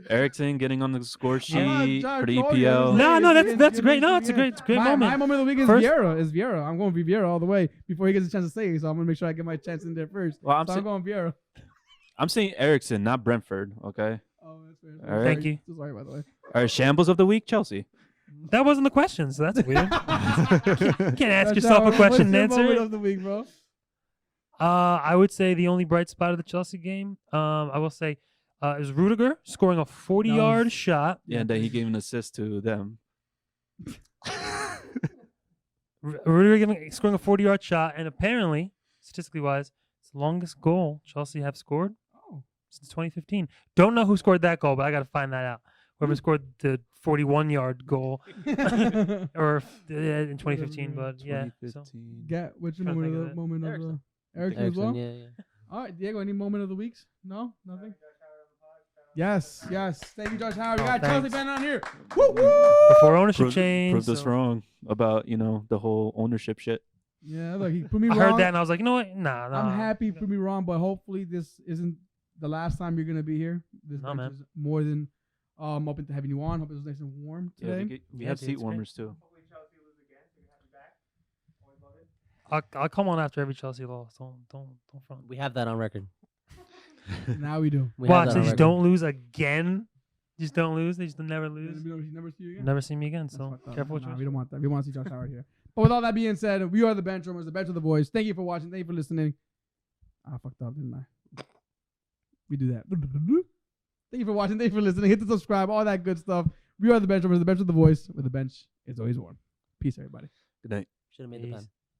Ericsson getting on the score sheet John for the told you, EPL. No, It's that's good, great. it's No, good, it's a yeah. great My moment. moment of the week is First- Vieira. I'm going Vieira all the way before he gets a chance to say it. So I'm gonna make sure I get my chance in there first. Well, I'm going Vieira. I'm saying Ericsson, not Brentford. Okay. Oh, that's fair. All right. Thank you. So sorry, by the way. All right, shambles of the week, Chelsea. That wasn't the question, so that's weird. You can't ask That's yourself how- a question and what's your moment answer it. of the week, bro? I would say the only bright spot of the Chelsea game, I will say, is Rudiger scoring a 40-yard Nice. shot. Yeah, and then he gave an assist to them. Rudiger scoring a 40-yard shot, and apparently, statistically wise, it's the longest goal Chelsea have scored Oh. since 2015. Don't know who scored that goal, but I got to find that out. Whoever scored the 41-yard goal or in 2015, but yeah. So. 2015. Get what's your Trying to moment think of of the it. moment of the Ericsson. Ericsson as well? Ericsson, yeah. All right, Diego. Any moment of the weeks? No, nothing. Yes. Thank you, Josh Howard. We Oh, got Chelsea thanks. fan on here. Woo woo. Before ownership Proved change. us so- wrong about the whole ownership shit. Yeah, look, he put me I wrong. heard that and I was like, you know what? Nah. I'm happy he put me wrong, but hopefully this isn't the last time you're gonna be here. This No, bench man. is more than open to having you on. Hope it's nice and warm Yeah, today. we Yeah, have dude, seat it's great. warmers too. Hopefully Chelsea lose again, so you have you back. Always love it. I'll come on after every Chelsea loss. Don't front. We have that on record. Now we do. We have Watch, that they on just record. don't lose again. Just don't lose. They just never And lose. we don't- never see you again. Never see me again. That's So fucked up. careful what Nah, you we wish don't for. want that. We want to see Josh Howard here. But with all that being said, we are the BenchWarmers, the bench of the boys. Thank you for watching. Thank you for listening. I fucked up, didn't I? We do that. Thank you for watching. Thank you for listening. Hit the subscribe, all that good stuff. We are the BenchWarmers, the bench of the voice, where the bench is always warm. Peace, everybody. Good night. Should have made the Peace. pen.